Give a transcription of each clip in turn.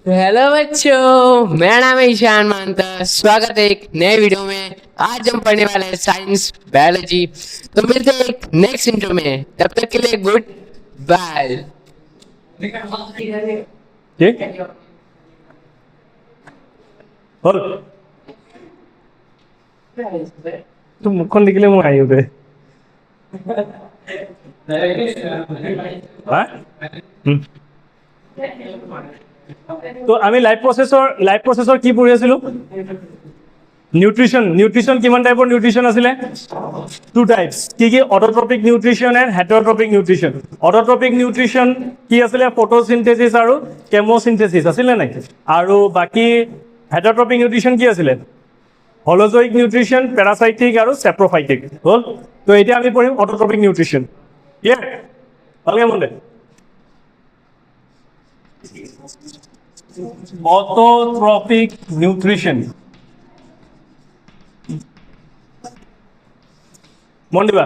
Hello बच्चों, मेरा नाम है ईशान मानता। स्वागत है एक नए वीडियो में। आज हम पढ़ने वाले हैं साइंस बायोलॉजी। तो मिलते हैं एक नेक्स्ट इंट्रो में, तब तक के लिए गुड बाय। ठीक হ'ল তো মুখখন দেখিলে মোৰ হাঁহি উঠে হা? তো আমি লাইফ প্ৰচেছৰ কি পঢ়ি আছিলো? নিউট্ৰিশ্যন কিমান টাইপৰ নিউট্ৰিশ্যন আছিলে? Two types. কি autotrophic nutrition and heterotrophic nutrition. Autotrophic nutrition কি আছিলে? ফটোচিনথেচিছ আৰু কেমোচিনথেচিছ আছিলে নাই? আৰু বাকী হেটাৰট্ৰপিক নিউট্ৰিশ্যন কি আছিলে? হলোজয়িক নিউট্ৰিশ্যন, পেৰাচাইটিক আৰু চেপ্ৰফাইটিক। হ'ল? তো এতিয়া আমি পঢ়িম অটোট্ৰপিক নিউট্ৰিশ্যন। ক্লিয়াৰ? ভালকে মন দে। অটোট্ৰপিক নিউট্ৰিশ্যন মন দিবা।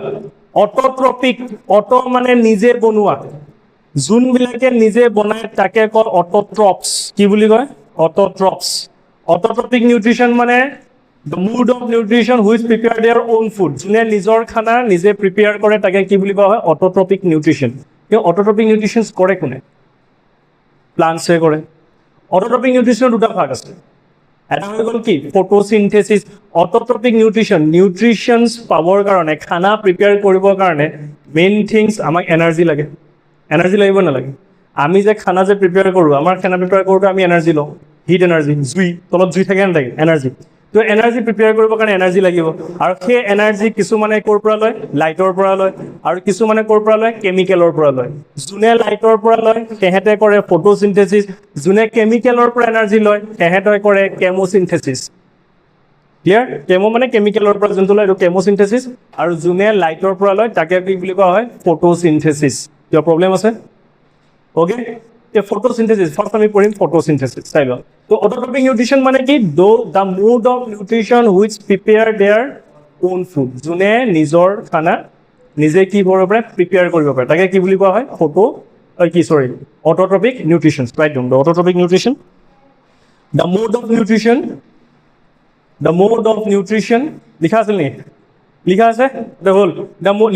অটোট্ৰপিক, অটো মানে নিজে বনোৱা, যোনবিলাকে নিজে বনায় তাকে কয় অটোট্ৰপছ। কি বুলি কয়? অটোট্ৰপছ। অটোট্ৰপিক নিউট্ৰিশ্যন মানে the mood of nutrition which prepare their own food। যোনে নিজৰ খানা নিজে প্ৰিপেয়াৰ কৰে তাকে কি বুলি কোৱা হয়? Autotrophic nutrition. কিন্তু অটোট্ৰপিক নিউট্ৰিশ্যন কৰে কোনে? প্লান্টছে কৰে। অটোট্ৰপিক নিউট্ৰিশ্যনৰ দুটা ভাগ আছে। এটা হৈ গ'ল কি? ফটোচিনথেচিছ। অটোট্ৰপিক নিউট্ৰিশ্যনছ পাবৰ কাৰণে, খানা প্ৰিপেয়াৰ কৰিবৰ কাৰণে মেইন থিংছ আমাক এনাৰ্জি লাগে। এনাৰ্জি লাগিব নালাগে? আমি যে খানা যে প্ৰিপেয়াৰ কৰোঁ, আমাৰ খানা প্ৰিপেয়াৰ কৰোঁতে আমি এনাৰ্জি লওঁ, হিট এনাৰ্জি, জুই, তলত জুই থাকে নাথাকে? এনাৰ্জি। তো এনাৰ্জি প্ৰিপেয়াৰ কৰিবৰ কাৰণে এনাৰ্জি লাগিব, আৰু সেই এনাৰ্জি কিছুমানে ক'ৰ পৰা লয়? লাইটৰ পৰা লয়, আৰু কিছুমানে ক'ৰ পৰা লয়? কেমিকেলৰ পৰা লয়। যোনে লাইটৰ পৰা লয় তেহেঁতে কৰে ফটোচিনথেচিছ, যোনে কেমিকেলৰ পৰা এনাৰ্জি লয় তেহেঁতে কৰে কেমোচিনথেচিছ। ক্লিয়াৰ? কেমো মানে কেমিকেলৰ পৰা যোনটো লয় এইটো কেমোচিনথেচিছ, আৰু যোনে লাইটৰ পৰা লয় তাকে কি বুলি কোৱা হয়? ফটোচিনথেচিছ। কিয় প্ৰব্লেম আছে? অ'কে, ফটোচিনথেচিছ ফাৰ্ষ্ট আমি পঢ়িম। ফটোচিনথেচিছ চাই লওঁ। তো অটোট্ৰপিক নিউট্ৰিশ্যন মানে কি? The mood of nutrition which prepare their own food. যোনে নিজৰ খানা নিজে কি কৰিব পাৰে? প্ৰিপেয়াৰ কৰিব পাৰে, তাকে কি বুলি কোৱা হয়? Autotrophic nutrition. Write down the autotrophic nutrition. The mood of nutrition লিখা আছিল নেকি? লিখা আছে? হ'ল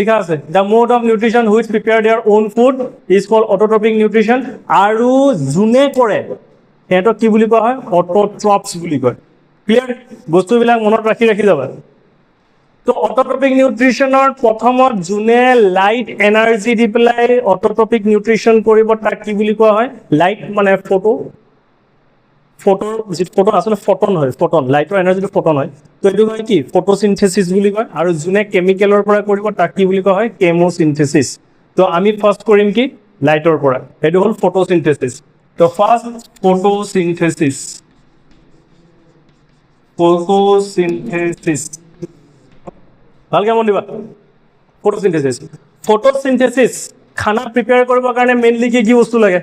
লিখা আছে। The mode of nutrition which prepare their own food is called autotrophic nutrition. আৰু যোনে কৰে সিহঁতক কি বুলি কোৱা হয়? অটোট্ৰপছ বুলি কয়। ক্লিয়াৰ? বস্তুবিলাক মনত ৰাখি যাবা। তো অটোট্ৰপিক নিউট্ৰিশ্যনৰ প্ৰথমত যোনে লাইট এনাৰ্জি দি পেলাই অটোট্ৰপিক নিউট্ৰিশ্যন কৰিব তাক কি বুলি কোৱা হয়? লাইট মানে ফটোৰ যিটো ফটোন আচলতে ফটন হয়, ফটন, লাইটৰ এনাৰ্জিটো ফটন হয়। তো এইটো হয় কি? ফটোচিনথেচিছ বুলি কয়। আৰু যোনে কেমিকেলৰ পৰা কৰিব তাক কি বুলি কোৱা হয়? কেমোচিনথেচিছ। তো আমি ফাৰ্ষ্ট কৰিম কি? লাইটৰ পৰা, সেইটো হ'ল ফটোচিনথেচিছ। তো ফাৰ্ষ্ট ফটোচিনথেচিছ। ভালকে মন দিবা। ফটোচিনথেচিছ খানা প্ৰিপেয়াৰ কৰিবৰ কাৰণে মেইনলি কি বস্তু লাগে?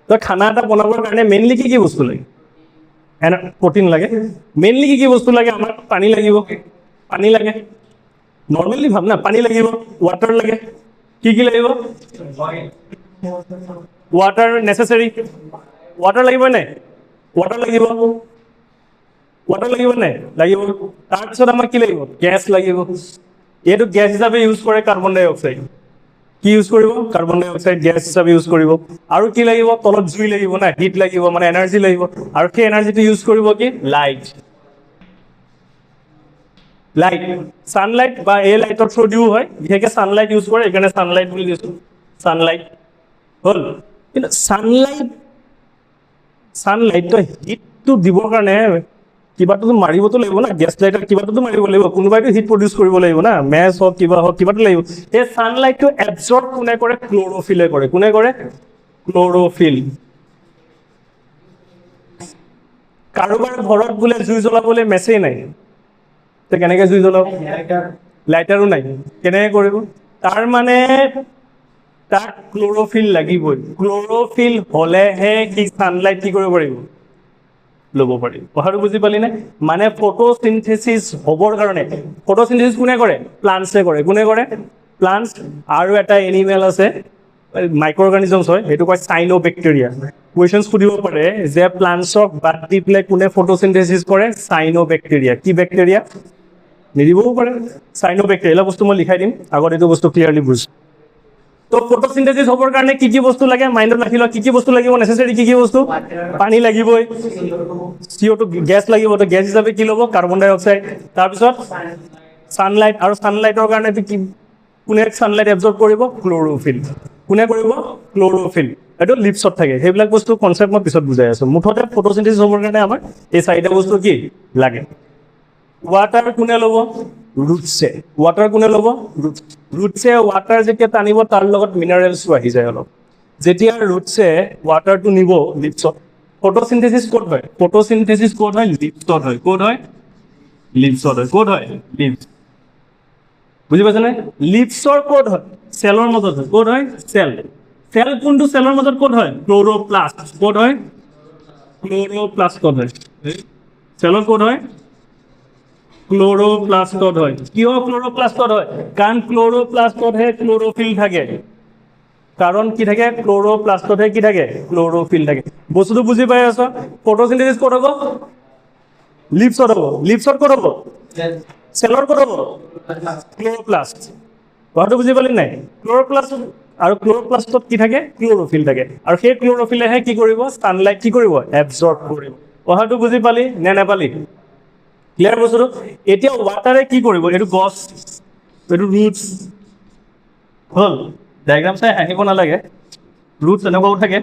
তো খানা এটা বনাবৰ কাৰণে মেইনলি কি বস্তু লাগে? প্ৰটিন লাগে। মেইনলি কি বস্তু লাগে? আমাক পানী লাগিব। পানী লাগে, নৰ্মেলি ভাব না, পানী লাগিব, ৱাটাৰ লাগে। কি লাগিব? Water necessary. ৱাটাৰ লাগিব নাই? ৱাটাৰ লাগিব নাই? লাগিব। তাৰপিছত আমাক কি লাগিব? গেছ লাগিব। এইটো গেছ হিচাপে ইউজ কৰে কাৰ্বন ডাই অক্সাইড। কি ইউজ কৰিব? কাৰ্বন ডাই অক্সাইড গেছ হিচাপে ইউজ কৰিব। আৰু কি লাগিব? তলত জুই লাগিব না, হিট লাগিব, মানে এনাৰ্জি লাগিব। আৰু সেই এনাৰ্জিটো ইউজ কৰিব কি? লাইট। ছানলাইট বা এই লাইটৰ থ্ৰুদিও হয়, বিশেষকৈ ছানলাইট ইউজ কৰে, সেইকাৰণে ছানলাইট বুলি দিছোঁ। ছানলাইট হ'ল। কিন্তু ছানলাইটটো হিটটো দিবৰ কাৰণে কিবাটো মাৰিবতো লাগিব না, গেছ লাইটৰ কিবাটোতো মাৰিব লাগিব, কোনোবাইতো হিট প্ৰডিউচ কৰিব লাগিব না, মেচ হওক কিবা হওক, কিবাটো লাগিব। এই ছানলাইটটো এবজৰ্ব কোনে কৰে? ক্ল'ৰ'ফিলে কৰে। কোনে কৰে? ক্ল'ৰ'ফিল। কাৰোবাৰ ঘৰত বোলে জুই জ্বলাবলৈ মেচেই নাই, তো কেনেকৈ জুই জ্বলাব? লাইটাৰো নাই, কেনেকৈ কৰিব? তাৰ মানে তাক ক্ল'ৰ'ফিল লাগিবই। ক্ল'ৰ'ফিল হ'লেহে সি ছানলাইট কি কৰিব পাৰিব? ল'ব পাৰিব। কথাটো বুজি পালি নে? মানে ফটোচিনথেচিছ হ'বৰ কাৰণে, ফটোচিনথেচিছ কোনে কৰে? প্লান্টছে কৰে। কোনে কৰে? প্লান্টছ। আৰু এটা এনিমেল আছে, মাইক্ৰ অৰ্গানিজমছ হয়, সেইটো কয় চাইনোবেক্টেৰিয়া। কুৱেশ্যন সুধিব পাৰে যে প্লাণ্টছক বাদ দি পেলাই কোনে ফটোচিনথেচিছ কৰে? চাইনোবেক্টেৰিয়া। কি বেক্টেৰিয়া? নিদিবও পাৰে। চাইনোবেক্টেৰিয়া বস্তু মই লিখাই দিম, আগত এইটো বস্তু ক্লিয়াৰলি বুজ। তো ফটোচিনথেচিছ হ'বৰ কাৰণে কি কি বস্তু লাগে মাইণ্ডত ৰাখি লোৱা। কি কি বস্তু লাগিব? নেচেচাৰী কি কি বস্তু? পানী লাগিবই, CO2 গেছ লাগিব। তো গেছ হিচাপে কি ল'ব? কাৰ্বন ডাই অক্সাইড। তাৰপিছত ছানলাইট, আৰু ছানলাইটৰ কাৰণে কি কোনে ছানলাইট এবজৰ্ব কৰিব? ক্ল'ৰ'ফিল। কোনে কৰিব? ক্ল'ৰ'ফিল। এইটো লিপছত থাকে। সেইবিলাক বস্তু কনচেপ্ট মই পিছত বুজাই আছোঁ। মুঠতে ফটোচিনথেচিছ হ'বৰ কাৰণে আমাক এই চাৰিটা বস্তু কি লাগে? ৱাটাৰ কোনে ল'ব? ৰুটছে। ৱাটাৰ কোনে ল'ব? ৰুটছে ৱাটাৰ যেতিয়া টানিব তাৰ লগত মিনাৰেলছো আহি যায় অলপ। যেতিয়া ৰুটছে ৱাটাৰটো নিব লিপছত, ফটোচিনথেচিছ ক'ত হয়? ফটোচিনথেচিছ ক'ত হয়? লিপছত হয়। ক'ত হয়? লিপছত হয়। ক'ত হয়? লিপছ। বুজি পাইছেনে? লিপছৰ ক'ত হয়? চেলৰ মাজত হয়। ক'ত হয়? চেল। চেল কোনটো চেলৰ মাজত ক'ত হয়? ক্ল'ৰ'প্লাষ্ট। ক'ত হয়? ক্ল'ৰ'প্লাষ্টত হয়। চেলৰ ক'ত হয়? ক্ল'ৰ'প্লাষ্টত হয়। কিয় ক্ল'ৰ'প্লাষ্টত হয়? কাৰণ ক্ল'ৰ'প্লাষ্টতহে ক্ল'ৰ'ফিল থাকে। কাৰণ কি থাকে? ক্ল'ৰ'প্লাষ্টতহে কি থাকে? ক্ল'ৰ'ফিল থাকে। বস্তুটো বুজি পাই আছ? ফটোচিনথেচিছ ক'ত হ'ব? লিপছত হ'ব। লিপছত ক'ত হ'ব? চেলৰ ক'ত হ'ব? ক্ল'ৰ'প্লাষ্ট। কথাটো বুজি পালি নাই? ক্ল'ৰ'প্লাষ্ট আৰু ক্ল'ৰ'প্লাষ্টত কি থাকে? ক্ল'ৰ'ফিল থাকে। আৰু সেই ক্ল'ৰ'ফিলেহে কি কৰিব? ছানলাইট কি কৰিব? এবজৰ্ব কৰিব। কথাটো বুজি পালি নে নেপালি? ক্লিয়াৰ বস্তুটো? এতিয়া ৱাটাৰে কি কৰিব? এইটো গছ, এইটো ৰুটছ হ'ল। ডায়েগ্ৰাম চাই আহিব নালাগে। ৰুটছ এনেকুৱাও থাকে,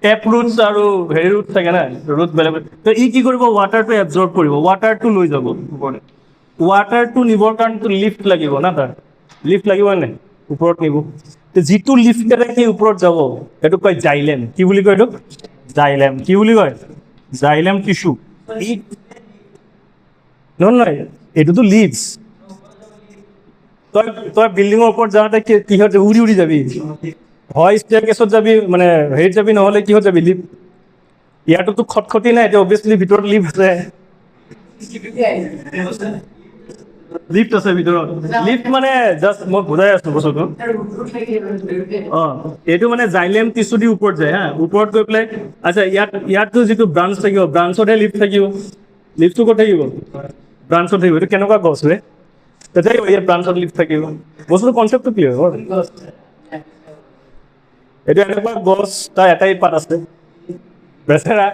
টেপ ৰুটছ আৰু হেৰি ৰুট থাকে না, ৰুট বেলেগ বেলেগ। তো ই কি কৰিব? ৱাটাৰটো এবজৰ্ব কৰিব, ৱাটাৰটো লৈ যাব ওপৰলৈ। ৱাটাৰটো নিবৰ কাৰণেতো লিফ্ট লাগিব না, তাৰ লিফ্ট লাগিব নাই? ওপৰত নিব। তো যিটো লিফ্টেৰে সি ওপৰত যাব সেইটো কয় জাইলেম। কি বুলি কয় এইটো? জাইলেম। কি বুলি কয়? Xylem tissue. ই নহয় নহয়, এইটোতো লিভছ। তই তই বিল্ডিঙৰ ওপৰত যাওঁতে কিহত উৰি উৰি যাবি? হয় ষ্টেয়াৰকেছত যাবি, মানে হেৰিত যাবি, নহ'লে কিহত যাবি? লিফ্ট। ইয়াতোতো খটখটি নাই, এতিয়া অভিয়াছলি ভিতৰত লিফ্ট আছে। লিফ্ট আছে ভিতৰত। লিফ্ট মানে জাষ্ট মই বুজাই আছো বস্তুটো। অঁ, এইটো মানে জাইলেম টিচু দি ওপৰত যায় হা। ওপৰত গৈ পেলাই, আচ্ছা ইয়াততো যিটো ব্ৰাঞ্চ থাকিব, ব্ৰাঞ্চতহে লিফ্ট থাকিব। লিফ্টটো ক'ত থাকিব? ব্ৰাঞ্চত থাকিব। এইটো কেনেকুৱা গছ ৰে? তেতিয়া ইয়াত ব্ৰাঞ্চত লিফ্ট থাকিব। বস্তুটো কনচেপ্টটো ক্লিয়াৰ হ'ল। এইটো এনেকুৱা গছ, তাৰ এটাই পাত আছে। বেচেৰা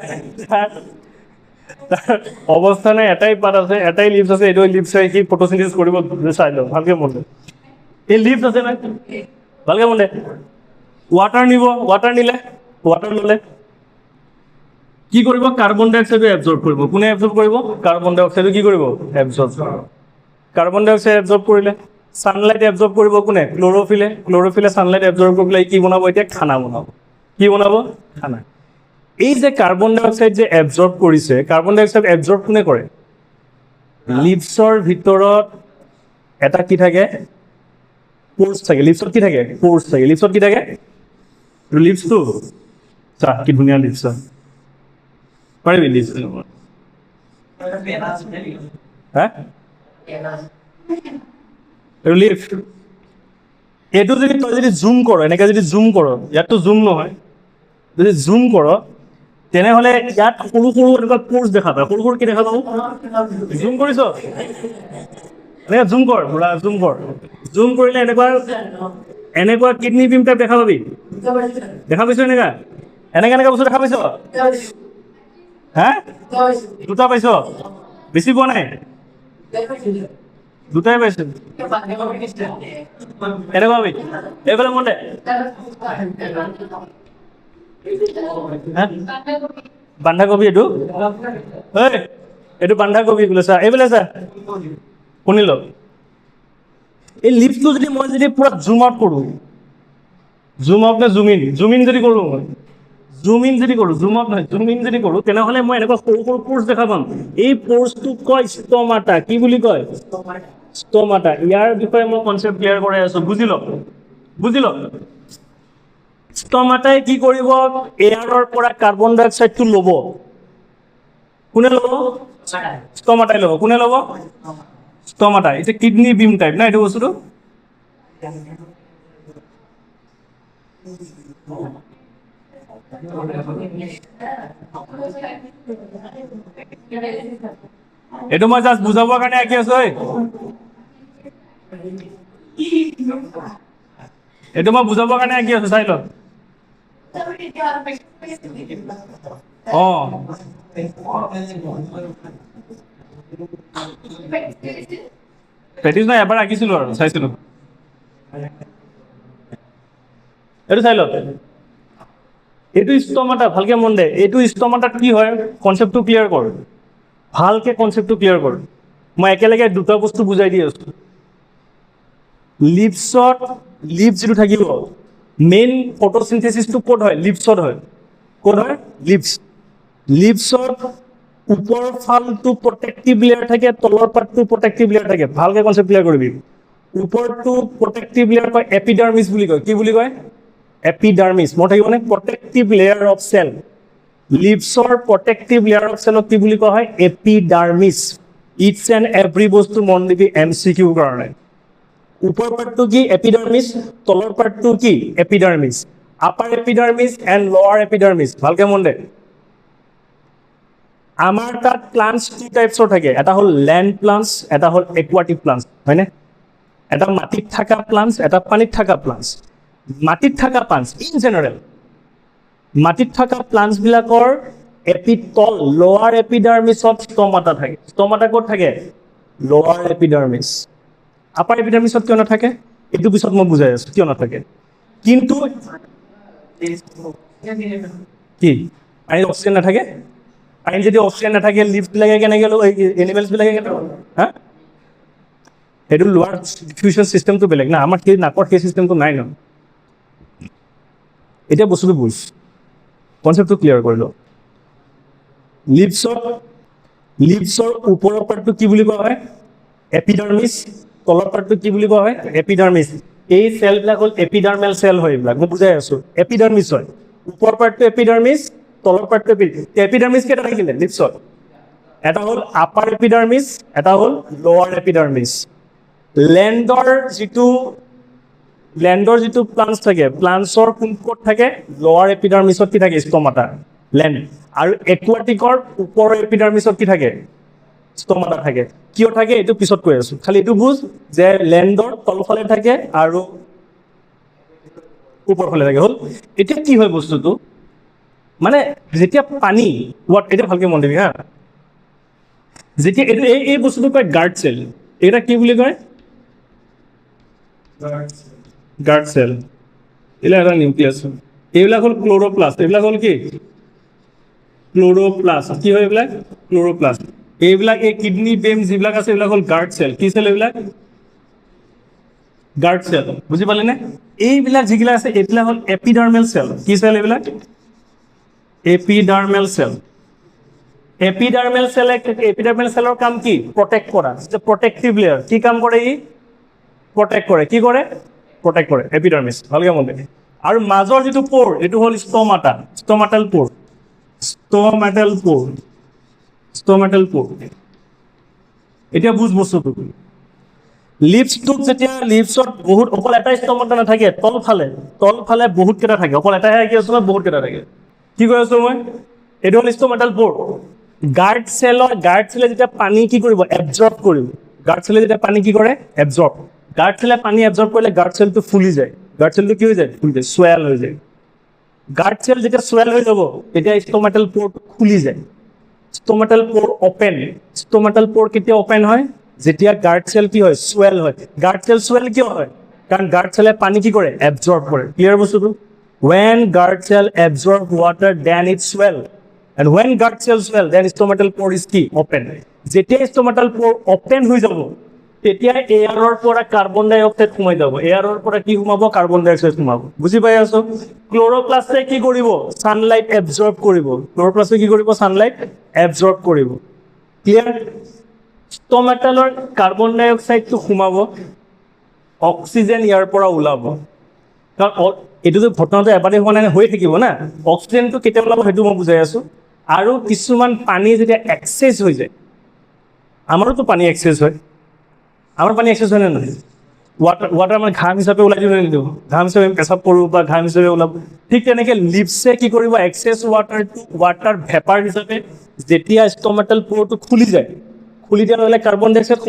তাৰ অৱস্থা নাই, এটাই পাত আছে, এটাই লিভছ আছে। এইটো লিভছ চাই সি ফটোচিনথেচিছ কৰিব চাই লওঁ, ভালকে মন দে। এই লিভছ আছে নাই? ভালকে মন দে। ৱাটাৰ নিব, ৱাটাৰ নিলে, ৱাটাৰ ল'লে কি কৰিব? কাৰ্বন ডাই অক্সাইডো এবজৰ্ব কৰিব। কোনে এবজৰ্ব কৰিব? কাৰ্বন ডাই অক্সাইডো কি কৰিব? এবজৰ্ব। কাৰ্বন ডাই অক্সাইড এবজৰ্ব কৰিলে ছানলাইট এবজৰ্ব কৰিব কোনে? ক্ল'ৰ'ফিলে। ক্ল'ৰ'ফিলে ছানলাইট এবজৰ্ব কৰি পেলাই কি বনাব? এতিয়া খানা বনাব। কি বনাব? খানা। এই যে কাৰ্বন ডাই অক্সাইড যে এবজৰ্ব কৰিছে, কাৰ্বন ডাই অক্সাইড এবজৰ্ব কোনে কৰে? লিভছৰ ভিতৰত এটা কি থাকে? প'ৰ্ছ থাকে। লিভছত কি থাকে? প'ৰ্ছ থাকে। লিভছত কি থাকে? লিভছটো চা কি ধুনীয়া লিভছ। পাৰিবি লিভছ? হা? এইটো লিফ্ট। এইটো যদি তই যদি জুম কৰ, এনেকৈ যদি জুম কৰ, ইয়াততো জুম নহয়, যদি জুম কৰ তেনেহ'লে ইয়াত সৰু সৰু এনেকুৱা প'ৰ্ছ দেখা পায়। সৰু সৰু কি দেখা পাব? জুম কৰিছ? এনেকৈ জুম কৰ, পুৰা জুম কৰ। জুম কৰিলে এনেকুৱা এনেকুৱা কিডনী বিম টাইপ দেখা পাবি। দেখা পাইছ? এনেকুৱা এনেকৈ এনেকুৱা বস্তু দেখা পাইছ? হা? দুটা পাইছ? বেছি পোৱা নাই? দুটাই পাইছো। এনেকুৱা পাবি। এইফালে মন দে। বন্ধাকবি এইটো। এইটো বন্ধাকবি বোলে। চা এইফালে চা, শুনি ল। এই লিভছটো যদি মই যদি পুৰা জুম আউট কৰোঁ, জুম আউট নে জুম ইন? জুম ইন যদি কৰোঁ, জুম ইন যদি কৰোঁ, জুম আউট নহয়, জুম ইন যদি কৰোঁ, তেনেহ'লে মই এনেকুৱা সৰু সৰু প'ৰ্ছ দেখা পাম। এই প'ৰ্ছটোক কয় ষ্ট'মাটা। কি বুলি কয়? ষ্ট'মাটা। ইয়াৰ বিষয়ে মই কনচেপ্ট ক্লিয়াৰ কৰাই আছো, বুজি ল, বুজি ল। ষ্ট'মাটাই কি কৰিব? এয়াৰৰ পৰা কাৰ্বন ডাই অক্সাইডটো ল'ব। কোনে ল'ব? ষ্ট'মাটাই ল'ব। কোনে ল'ব? ষ্ট'মাটা। এতিয়া কিডনী বিম টাইপ না এইটো বস্তুটো। এইটো মই জাষ্ট বুজাবৰ কাৰণে আঁকি আছো এইটো মই বুজাবৰ কাৰণে আঁকি আছো চাই ল প্ৰেক্টিচ নাই এবাৰ আঁকিছিলো আৰু চাইছিলো এইটো চাই ল এইটো ষ্টমাটা ভালকে মন দে এইটো ষ্টমাটাত কি হয় কনচেপ্টটো ক্লিয়াৰ কৰ ভালকে কনচেপ্টটো ক্লিয়াৰ কৰ মই একেলগে দুটা বস্তু বুজাই দি আছো লিপছত লিপছ যিটো থাকিব মেইন ফটোচিনথেসিসটো ক'ত হয় লিপছত হয় ক'ত হয় লিপছত ওপৰ ফালটো প্ৰটেক্টিভ লেয়াৰ থাকে তলৰ পাৰ্টটো প্ৰটেক্টিভ লেয়াৰ থাকে ভালকে কনচেপ্ট ক্লিয়াৰ কৰিবি ওপৰটো প্ৰটেক্টিভ লেয়াৰ কয় এপিডাৰ্মিছ বুলি কয় কি বুলি কয় এপিডাৰ্মিছ মই থাকিবনে প্ৰটেক্টিভ লেয়াৰ অফ চেল লিপছৰ প্ৰটেক্টিভ লেয়াৰ অফ চেলক কি বুলি কোৱা হয় এপিডাৰ্মিছ ইটছ এণ্ড এভৰি বস্তু মন দিবি MCQ কাৰণে ওপৰ পাৰ্টটো কি এপিডাৰ্মিছ তলৰ পাৰ্টটো কি এপিডাৰ্মিছ আপাৰ এপিডাৰ্মিছ এণ্ড লোৱাৰ এপিডাৰ্মিছ ভালকে মন দে আমাৰ তাত প্লান্টছ টু টাইপছৰ থাকে এটা হ'ল লেণ্ড প্লান্টছ এটা হ'ল একুৱাটিক প্লান্টছ হয়নে এটা মাটিত থকা প্লান্টছ এটা পানীত থকা প্লান্টছ মাটিত থকা প্লান্টছ ইন জেনেৰেল মাটিত থকা প্লান্টছবিলাকৰ এপিটল লোৱাৰ এপিডাৰ্মিছত ষ্টমাটা থাকে ষ্টমাটা ক'ত থাকে লোৱাৰ এপিডাৰ্মিছ আপাৰ এপিডাৰ্মিছত কিয় নাথাকে এইটো পিছত মই বুজাই আছো কিয় নাথাকে কিন্তু কি পানীত অক্সিজেন নাথাকে পানীত যদি অক্সিজেন নাথাকে লিভছবিলাকে কেনেকৈ এনিমেলছবিলাকে কেনেকৈ হা সেইটো লোৱাৰ ডিফিউজন চিষ্টেমটো বেলেগ না আমাৰ সেই নাকৰ সেই চিষ্টেমটো নাই ন এতিয়া বস্তুটো বুজ কনচেপ্টটো ক্লিয়াৰ কৰি ল লিভছৰ ওপৰৰ পাৰ্টটো কি বুলি কোৱা হয় এপিডাৰ্মিছ তলৰ পাৰ্টটো কি বুলি কোৱা হয় এপিডাৰ্মিছ এই চেলবিলাক হ'ল এপিডাৰ্মেল চেল হয় এইবিলাক মই বুজাই আছো এপিডাৰ্মিছ হয় ওপৰ পাৰ্টটো এপিডাৰ্মিছ তলৰ পাৰ্টটো এপিডাৰ্মিছ কেইটা থাকিলে লিভছত এটা হ'ল আপাৰ এপিডাৰ্মিছ এটা হ'ল লোৱাৰ এপিডাৰ্মিছ লেণ্ডৰ যিটো প্লান্টছ থাকে প্লান্টছৰ কোন ক'ত থাকে লোৱাৰ এপিডাৰ্মিছত কি থাকে ষ্টমাটা লেণ্ড আৰু একুৱাটিকৰ ওপৰৰ এপিডাৰ্মিছত কি থাকে ষ্টমাটা থাকে কিয় থাকে এইটো পিছত কৈ আছো খালি এইটো বুজ যে লেণ্ডৰ তলফালে থাকে আৰু ওপৰফালে থাকে হ'ল এতিয়া কি হয় বস্তুটো মানে যেতিয়া পানী এতিয়া ভালকে মন দিবি হা যেতিয়া এইটো এই বস্তুটো কয় গাৰ্ড চেল এটা কি বুলি কয় গাৰ্ড চেল এইবিলাক এটা নিউক্লিয়াছ এইবিলাক হ'ল ক্ল'ৰ'প্লাষ্ট এইবিলাক হ'ল কি ক্ল'ৰ'প্লাষ্ট কি হয় এইবিলাক ক্ল'ৰ'প্লাষ্ট এইবিলাক এই কিডনি বেম যিবিলাক আছে এইবিলাক হ'ল গাৰ্ড চেল কি চেল এইবিলাক গাৰ্ড চেল বুজি পালিনে এইবিলাক যিবিলাক আছে এইবিলাক হ'ল এপিডাৰ্মেল চেল কি চেল এইবিলাক এপিডাৰ্মেল চেল এপিডাৰ্মেল চেলৰ কাম কি প্ৰটেক্ট কৰা প্ৰটেক্টিভ লেয়াৰ কি কাম কৰে ই প্ৰটেক্ট কৰে কি কৰে প্ৰটেক্ট কৰে এপিডাৰ্মিছ ভালকে মন দে আৰু মাজৰ যিটো প'ৰ এইটো হ'ল ষ্টমাটাল প'ৰ এতিয়া বুজ বস্তুটো লিপছটোত যেতিয়া লিপছত বহুত অকল এটাই ষ্টমাটা নাথাকে তলফালে বহুত কেইটা থাকে অকল এটাহে কি আছো বহুত কেইটা থাকে কি কৈ আছো মই এইটো হ'ল ষ্টমাটাল প'ৰ গাৰ্ড চেলে যেতিয়া পানী কি কৰিব এবজৰ্ব কৰিব গাৰ্ড চেলে যেতিয়া পানী কি কৰে এবজৰ্ব গাৰ্ড চেলে পানী এবজৰ্ব কৰিলে গাৰ্ড চেলটো ফুলি যায় গাৰ্ড চেলটো কি হৈ যায় ফুলি যায় সোৱেল হৈ যায় গাৰ্ড চেল যেতিয়া সোৱেল হৈ যাব তেতিয়া ষ্টমাটাল প'ৰটো খুলি যায় ষ্টমাটাল প'ৰ কেতিয়া অপেন হয় যেতিয়া গাৰ্ড চেল কি হয় সোৱেল হয় গাৰ্ড চেল সোৱেল কিয় হয় কাৰণ গাৰ্ড চেলে পানী কি কৰে এবজৰ্ব কৰে ক্লিয়াৰ বস্তুটো when guard cell absorb water then it swell and when guard cell swell then stomatal pore is key open যেতিয়া stomatal pore open হৈ যাব তেতিয়া এয়াৰৰ পৰা কাৰ্বন ডাই অক্সাইড সোমাই যাব এয়াৰৰ পৰা কি সোমাব কাৰ্বন ডাই অক্সাইড সোমাব বুজি পাই আছো ক্ল'ৰ'প্লাষ্টে কি কৰিব সানলাইট এবজৰ্ব কৰিব ক্ল'ৰ'প্লাষ্টে কি কৰিব সানলাইট এবজৰ্ব কৰিব ক্লিয়াৰ ষ্টমাটালৰ কাৰ্বন ডাই অক্সাইডটো সোমাব অক্সিজেন ইয়াৰ পৰা ওলাব কাৰণ এইটোতো ঘটনাটো এবাৰেই হোৱা নাই হৈ থাকিব না অক্সিজেনটো কেতিয়া ওলাব সেইটো মই বুজাই আছো আৰু কিছুমান পানী যেতিয়া এক্সেছ হৈ যায় আমাৰোতো পানী এক্সেছ হয় আমাৰ পানী এক্সেছ হয় নে নহয় ৱাটাৰ মানে ঘাম হিচাপে ওলাই দিওঁ নিদিওঁ, ঘাম হিচাপে আমি পেচাব কৰোঁ বা ঘাম হিচাপে ওলাব, ঠিক তেনেকৈ লিপছে কি কৰিব এক্সেছ ৱাটাৰ ভেপাৰ হিচাপে যেতিয়া ষ্টমেটেল প'ৰটো খুলি যায়, খুলি দিয়াৰ লগে লগে কাৰ্বন ডাই অক্সাইড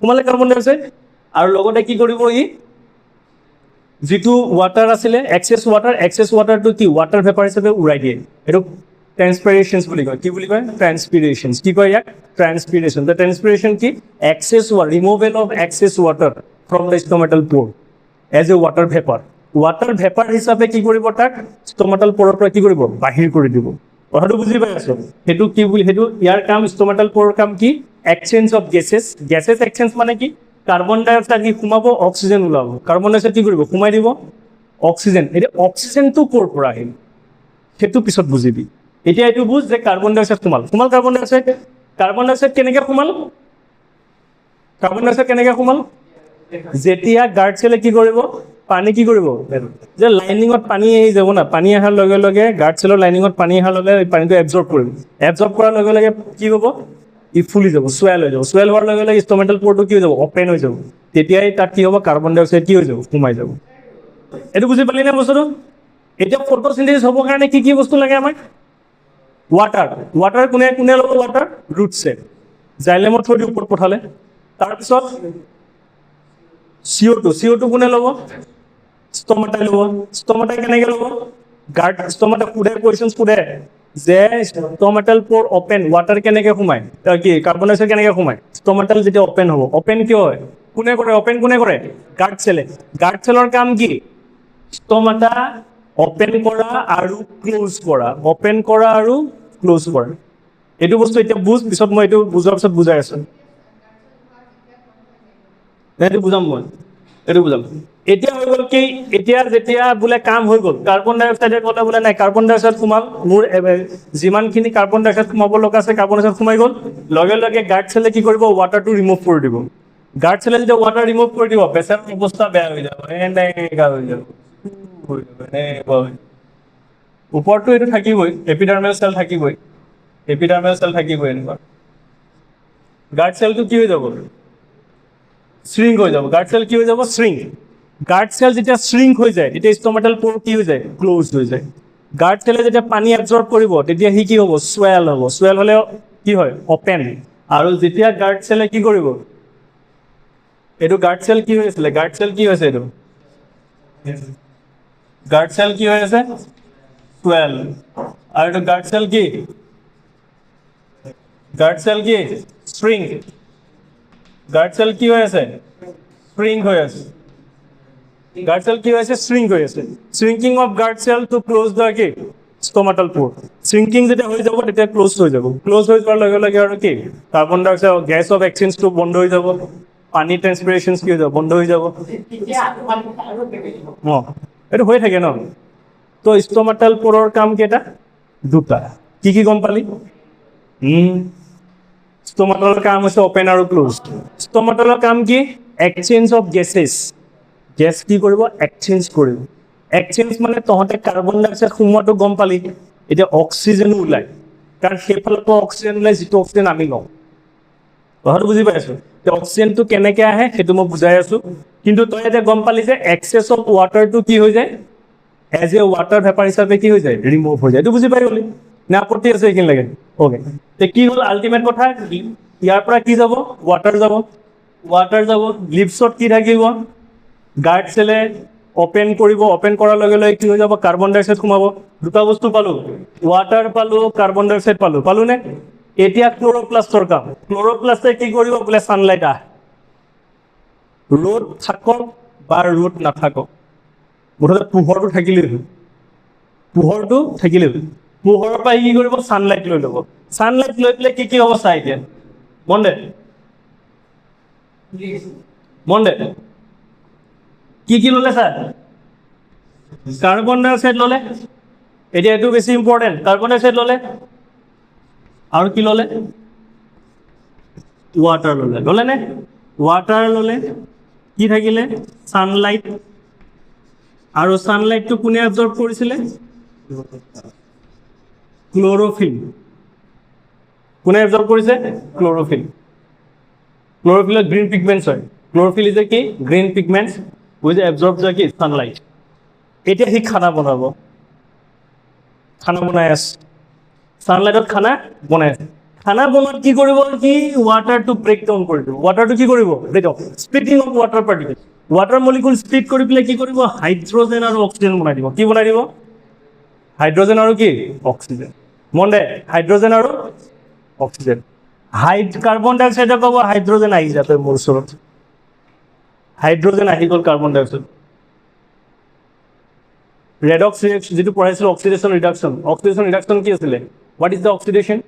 সোমালে কাৰ্বন ডাই অক্সাইড, আৰু লগতে কি কৰিব ই যিটো ৱাটাৰ আছিলে এক্সেছ ৱাটাৰটো কি ৱাটাৰ ভেপাৰ হিচাপে উৰাই দিয়ে, এইটো ট্ৰেন্সপিৰেশ্যনছ বুলি কয়। কি বুলি কয়? ট্ৰেন্সপিৰেশ্যনছ। কি কয় ইয়াক? ট্ৰেন্সপিৰেশ্যন। দ্য ট্ৰেন্সপিৰেশ্যন কি? Removal of excess water from the stomatal pore as a water vapour হিচাপে কি কৰিব তাক ষ্টমেটেল প'ৰৰ পৰা কি কৰিব বাহিৰ কৰি দিব। কথাটো বুজি পাই আছো? সেইটো কি বুলি সেইটো ইয়াৰ কাম ষ্টমেটেল প'ৰৰ কাম কি? এক্সচেঞ্জ অফ গেছেছ এক্সচেঞ্জ মানে কি? কাৰ্বন ডাই অক্সাইড কি সোমাব, অক্সিজেন ওলাব। কাৰ্বন ডাই অক্সাইড কি কৰিব? সোমাই দিব অক্সিজেন। এতিয়া অক্সিজেনটো ক'ৰ পৰা আহিল সেইটো পিছত বুজিবি। এতিয়া এইটো বুজ যে কাৰ্বন ডাই অক্সাইড সোমাল কাৰ্বন ডাই অক্সাইড কেনেকৈ সোমাল? যেতিয়া গাৰ্ড চেলে কি কৰিব? পানী কি কৰিব? যে লাইনিঙত পানী আহি যাব না, পানী অহাৰ লগে লগে গাৰ্ড চেলৰ লাইনিঙত পানী অহাৰ লগে পানীটো এবজৰ্ব কৰাৰ লগে লগে কি হ'ব? ই ফুলি যাব, চুৱেল হৈ যাব। চুৱেল হোৱাৰ লগে লগে ষ্টমেটেল প'ৰটো কি হৈ যাব? অপেন হৈ যাব। তেতিয়াই তাত কি হ'ব? কাৰ্বন ডাই অক্সাইড কি হৈ যাব? সোমাই যাব। এইটো বুজি পালি নে বস্তুটো? এতিয়া ফটোচিনথেসিস হ'বৰ কাৰণে কি বস্তু লাগে আমাক? ৱাটাৰ কোনে ল'ব? ৱাটাৰ ৰুটছে জাইলেমত থৈ দি ওপৰত পঠালে। তাৰপিছত CO2 কোনে ল'ব? ষ্টমেটাই ল'ব। ষ্টমেটাই কেনেকৈ ল'ব? ষ্টমেটাই কুৱেশ্যন সোধে যে ষ্টমেটেল প'ৰ অপেন ৱাটাৰ কেনেকৈ সোমায়, কি কাৰ্বন ডাই অক্সাইড কেনেকৈ সোমায়? ষ্টমেটেল যেতিয়া অপেন হ'ব, অপেন কিয় হয়? অপেন কোনে কৰে? গাৰ্ড চেলৰ কাম কি? ষ্টমেটা অপেন কৰা আৰু ক্লোজ কৰা। এইটো বস্তু এতিয়া বুজ, পিছত মই এইটো বুজোৱাৰ পিছত বুজাই আছো। এইটো বুজাম। এতিয়া হৈ গ'ল কি? এতিয়া যেতিয়া বোলে কাম হৈ গ'ল, কাৰ্বন ডাই অক্সাইডে ক'লে বোলে নাই কাৰ্বন ডাই অক্সাইড সোমাল, মোৰ যিমানখিনি কাৰ্বন ডাই অক্সাইড সোমাব লগা আছে কাৰ্বন ডাই অক্সাইড সোমাই গ'ল। লগে লগে গাৰ্ড চেলে কি কৰিব? ৱাটাৰটো ৰিমুভ কৰি দিব। গাৰ্ড চেলে যেতিয়া ৱাটাৰ ৰিমুভ কৰি দিব, বেচেৰাৰ অৱস্থা বেয়া হৈ যাব, এনেকুৱা হৈ যাব। ওপৰতো এইটো থাকিবই, এপিডাৰ্মেল চেল থাকিবই এনেকুৱা। গাৰ্ড চেলটো কি হৈ যাব? শ্ৰিংক হৈ যাব। গাৰ্ড চেল কি হৈ যাব? গাৰ্ড চেল যেতিয়া শ্ৰিংক হৈ যায় তেতিয়া ষ্টমেটেল প'ৰ কি হৈ যায়? ক্লোজ হৈ যায়। গাৰ্ড চেলে যেতিয়া পানী এবজৰ্ব কৰিব তেতিয়া সি কি হ'ব? চুৱেল হ'ব। চুৱেল হ'লে কি হয়? অপেন। আৰু যেতিয়া গাৰ্ড চেলে কি কৰিব? এইটো গাৰ্ড চেল কি হৈ আছিলে? গাৰ্ড চেল কি হৈছে? এইটো গাৰ্ড চেল কি হৈ আছে? চুৱেল। আৰু এইটো গাৰ্ড চেল কি? শ্ৰিংক। গাৰ্ড চেল কি হৈ আছে? শ্ৰিংক হৈ আছে। Shrinking of guard cell to close the কি? ষ্টমেটেল প'ৰ। শ্ৰিংকিং যেতিয়া হৈ যাব তেতিয়া ক্লোজ হৈ যাব। ক্লোজ হৈ যোৱাৰ লগে লগে আৰু কি? Carbon dye oxide gas of এক্সচেঞ্জটো বন্ধ হৈ যাব। পানী ট্ৰেন্সপিৰেশ্যন কি হৈ যাব? বন্ধ হৈ যাব। এইটো হৈ থাকে ন? তো ষ্টমেটেল প'ৰৰ কাম কেইটা? দুটা। কি গম পালি? ষ্টমেটেলৰ কাম হৈছে অপেন আৰু ক্লোজ। ষ্টমেটেলৰ কাম কি? এক্সচেঞ্জ অফ গেছ কি কৰিব? এক্সচেঞ্জ কৰিব। এক্সচেঞ্জ মানে তহঁতে কাৰ্বন ডাই অক্সাইড সোমোৱাটো গম পালি, এতিয়া অক্সিজেনো ওলায়, কাৰণ সেইফালৰ পৰা অক্সিজেন ওলাই যিটো অক্সিজেন আমি লওঁ। কথাটো বুজি পাইছো? অক্সিজেনটো কেনেকৈ আহে সেইটো মই বুজাই আছো। কিন্তু তই এতিয়া গম পালি যে এক্সেছ অফ ৱাটাৰটো কি হৈ যায়? এজ এ ৱাটাৰ ভেপাৰ হিচাপে কি হৈ যায়? ৰিমুভ হৈ যায়। এইটো বুজি পাই গ'লি? নে আপত্তি আছে এইখিনি লাগে? অ'কে। কি হ'ল আল্টিমেট কথা? ইয়াৰ পৰা কি যাব? ৱাটাৰ যাব। লিপছত কি থাকিব? গাৰ্ড চেলে অপেন কৰিব। অপেন কৰাৰ লগে লগে কি হৈ যাব? কাৰ্বন ডাই অক্সাইড সোমাব। দুটা বস্তু পালো, ৱাটাৰ পালো, কাৰ্বন ডাই অক্সাইড পালো নে? এতিয়া ক্ল'ৰ'প্লাষ্টৰ কাম। ক্ল'ৰ'প্লাষ্টে কি কৰিব? বোলে ছানলাইট ৰ'দ থাকক বা ৰ'দ নাথাকক, মুঠতে পোহৰটো থাকিলেই হ'ল। পোহৰৰ পৰা কি কৰিব? ছানলাইট লৈ ল'ব। ছানলাইট লৈ পেলাই কি হ'ব? চাই এতিয়া মন দে কি ল'লে ছাৰ? কাৰ্বন ডাই অক্সাইড ল'লে। এতিয়া এইটো বেছি ইম্পৰ্টেণ্ট। কাৰ্বন ডাই অক্সাইড ল'লে আৰু কি ল'লে? ৱাটাৰ ল'লে নে? ৱাটাৰ ল'লে, কি থাকিলে? ছানলাইট। আৰু ছানলাইটটো কোনে এবজৰ্ব কৰিছিলে? ক্ল'ৰ'ফিল। কোনে এবজৰ্ব কৰিছে? ক্ল'ৰ'ফিলত গ্ৰীণ পিগমেণ্টছ হয়। ক্লোরোফিল ইজ এ কি গ্রিন পিগমেন্ট উইচ এবজর্ব দ্য কি সানলাইট এতিয়া সি খানা বনাব খানা বনাই আছে সানলাইটত খানা বনাই আছে খানা বনোৱাত কি কৰিব কি ৱাটাৰটো ব্ৰেক ডাউন কৰি দিব ৱাটাৰটো কি কৰিব break down splitting of water particle water molecule split কৰি পেলাই কি কৰিব হাইড্ৰজেন আৰু অক্সিজেন বনাই দিব কি বনাই দিব হাইড্ৰজেন আৰু কি অক্সিজেন মনে হাইড্ৰজেন আৰু অক্সিজেন কাৰ্বন ডাই অক্সাইডে ক'ব হাইড্ৰজেন আহি যাতে মোৰ ওচৰত হাইড্ৰজেন আহি গ'ল কাৰ্বন ডাই অক্সাইড ৰেডক্স ৰিয়েকশ্যন যেটো পঢ়াইছিল অক্সিডেশ্যন ৰিডাকশ্যন কি আছিলে what is the oxidation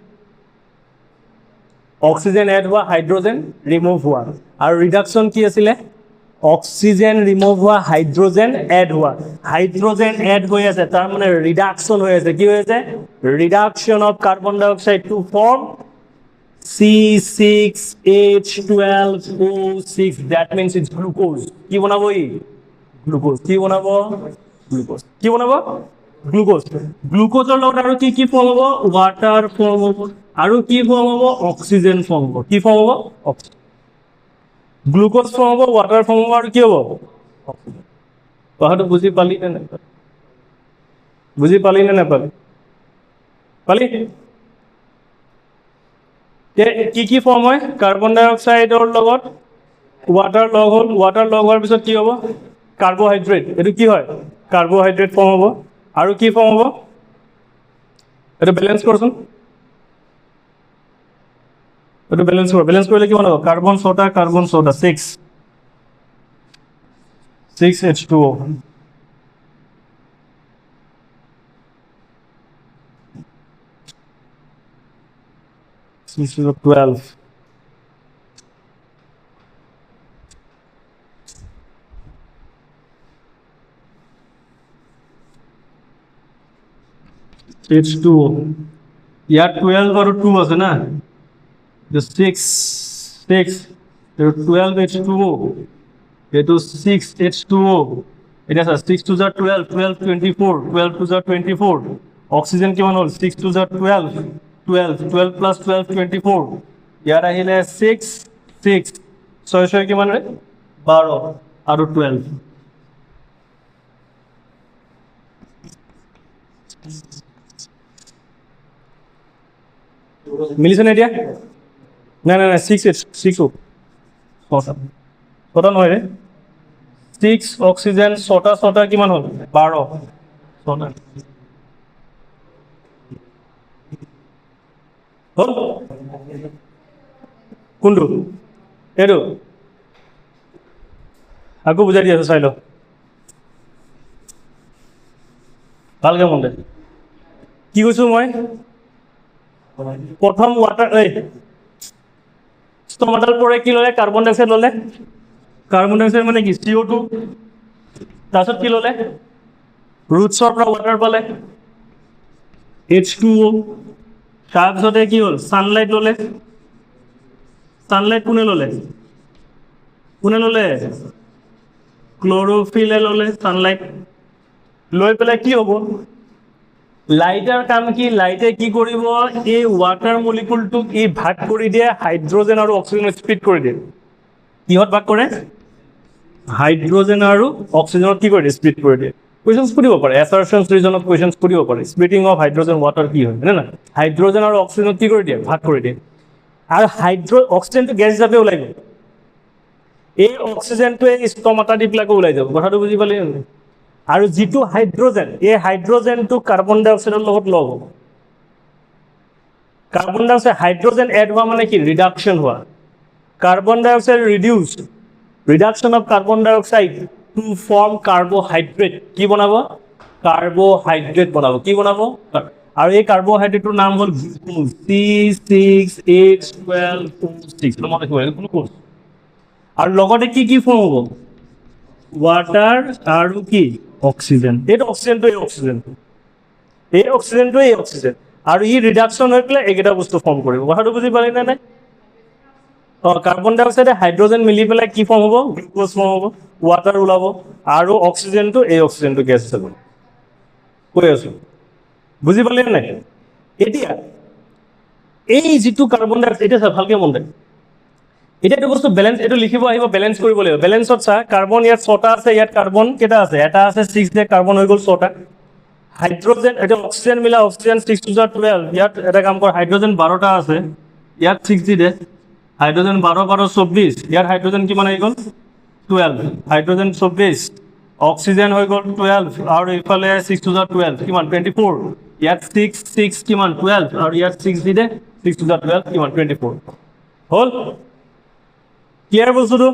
oxygen add হোৱা হাইড্ৰজেন ৰিমুভ হোৱা আৰু ৰিডাকশ্যন কি আছিলে অক্সিজেন ৰিমুভ হোৱা হাইড্ৰজেন এড হোৱা হাইড্ৰজেন এড হৈ আছে তাৰ মানে ৰিডাকশ্যন হৈ আছে কি হৈ আছে reduction of carbon dye oxide two form C6H12O6 that means it's glucose কি বনাব ই গ্লুকোজ কি বনাব গ্লুকোজ কি বনাব গ্লুকোজ গ্লুকোজৰ লগত আৰু কি ফৰ্ম হ'ব ৱাটাৰ ফৰ্ম হ'ব আৰু কি ফৰ্ম হ'ব অক্সিজেন ফৰ্ম হ'ব কি ফৰ্ম হ'ব অক্সিজেন গ্লুকোজ ফৰ্ম হ'ব ৱাটাৰ ফৰ্ম হ'ব আৰু কি হ'ব কথাটো বুজি পালি নে নাপালি বুজি পালি নে নাপালি পালি কি ফৰ্ম হয় কাৰ্বন ডাই অক্সাইডৰ লগত ৱাটাৰ লগ হ'ল ৱাটাৰ লগ হোৱাৰ পিছত কি হ'ব কাৰ্বহাইড্ৰেট এইটো কি হয় কাৰ্বহাইড্ৰেট ফৰ্ম হ'ব আৰু কি ফৰ্ম হ'ব এইটো বেলেঞ্চ কৰচোন এইটো বেলেঞ্চ কৰিলে কিমান হ'ব কাৰ্বন 6টা 6H2O This is 12 H2O ইয়াৰ 12 আৰু 2 আছে না the 6 12 H2O এইটো 6H2O এটা আছে 6 to the 12 12 24 12 to the 24 oxygen কিমান হ'ল 6 to the 12 plus 12 24 ইয়াৰ আহিলে 6 6 কিমান ৰে 12 আৰু 12 মিলিছে নে এতিয়া না 6 ছটা নহয় ৰে 6 অক্সিজেন ছটা কিমান হ'ল 12 ছটা হ'ল কোনটো এইটো আকৌ বুজাই দি আছো চাই লওঁ ভালকে মন দে কি কৈছো মই প্ৰথম ৱাটাৰ ষ্টমাটাল পৰে কি ল'লে কাৰ্বন ডাই অক্সাইড ল'লে কাৰ্বন ডাই অক্সাইড মানে কি CO2 তাৰপিছত কি ল'লে ৰুটছৰ পৰা ৱাটাৰ পালে H2O তাৰপিছতে কি হ'ল সানলাইট ল'লে সানলাইট কোনে ল'লে ক্লোৰোফিলে ল'লে সানলাইট লৈ পেলাই কি হ'ব লাইটাৰ কাম কি লাইটে কি কৰিব এই ৱাটাৰ মলিকুলটোক ই ভাগ কৰি দিয়ে হাইড্ৰজেন আৰু অক্সিজেন স্প্লিট কৰি দিয়ে কিহত ভাগ কৰে হাইড্ৰজেন আৰু অক্সিজেনত কি কৰি দিয়ে স্প্লিট কৰি দিয়ে কুৱেশ্যনছ সুধিব পাৰে এছাৰশ্যনছ ৰিজনত কুৱেশ্যনছ সুধিব পাৰে স্প্লিটিং অফ হাইড্ৰজেন ৱাটাৰ কি হয় না হাইড্ৰজেন আৰু অক্সিজেনত কি কৰি দিয়ে ভাগ কৰি দিয়ে আৰু অক্সিজেনটো গেছ হিচাপে ওলাই গ'ল এই অক্সিজেনটোৱে ষ্টমাটা দি পেলাই ওলাই যাব কথাটো বুজি পালি আৰু যিটো হাইড্ৰজেন এই হাইড্ৰজেনটো কাৰ্বন ডাই অক্সাইডৰ লগত লগ হ'ব কাৰ্বন ডাই অক্সাইড হাইড্ৰজেন এড হোৱা মানে কি ৰিডাকশ্যন হোৱা carbon dye oxide reduction of carbon dye oxide two form carbohydrate কি বনাব কাৰ্বহাইড্ৰেট বনাব কি বনাব আৰু এই কাৰ্বহাইড্ৰেটৰ নাম হ'ল C6H12O6 মনে ৰাখিব কোনো কোৰ্চ আৰু লগতে কি ফৰ্ম হ'ব ৱাটাৰ আৰু কি অক্সিজেন এইটো অক্সিজেনটো এই অক্সিজেন আৰু ই ৰিডাকশ্যন হৈ পেলাই এইকেইটা বস্তু ফৰ্ম কৰিব কথাটো বুজি পালি নে নাই কাৰ্বন ডাই অক্সাইডে হাইড্ৰজেন মিলি পেলাই কি ফৰ্ম হ'ব গ্লুকোজ ফৰ্ম হ'ব ৱাটাৰ ওলাব আৰু অক্সিজেনটো গেছ হিচাপে কৈ আছো বুজি পালি নে নাই এতিয়া এই যিটো কাৰ্বন ডাই অক্সাইড এতিয়া ভালকে মন দে এতিয়া এইটো বস্তু বেলেঞ্চ, এইটো লিখিব আহিব, বেলেঞ্চ কৰিব লাগিব। বেলেঞ্চত চা, কাৰ্বন ইয়াত 6টা আছে, ইয়াত কাৰ্বন কেইটা আছে, এটা আছে 6 দিয়ে কাৰ্বন হৈ গ'ল 6টা। হাইড্ৰজেন, এটা অক্সিজেন মিলা, অক্সিজেন 6 to the 12, ইয়াত এটা কাম কৰ, হাইড্ৰজেন 12টা আছে, ইয়াত 6 দি দে, হাইড্ৰজেন 12 12 24, ইয়াত হাইড্ৰজেন কিমান আহি গ'ল 12, হাইড্ৰজেন 24, অক্সিজেন হৈ গ'ল 12, আৰু এইফালে 6 to the 12 কিমান 24, ইয়াত 6 6 কিমান 12, আৰু ইয়াত 6 দি দে, 6 to the 12 কিমান 24 হ'ল। ক্লিয়াৰ বস্তুটো?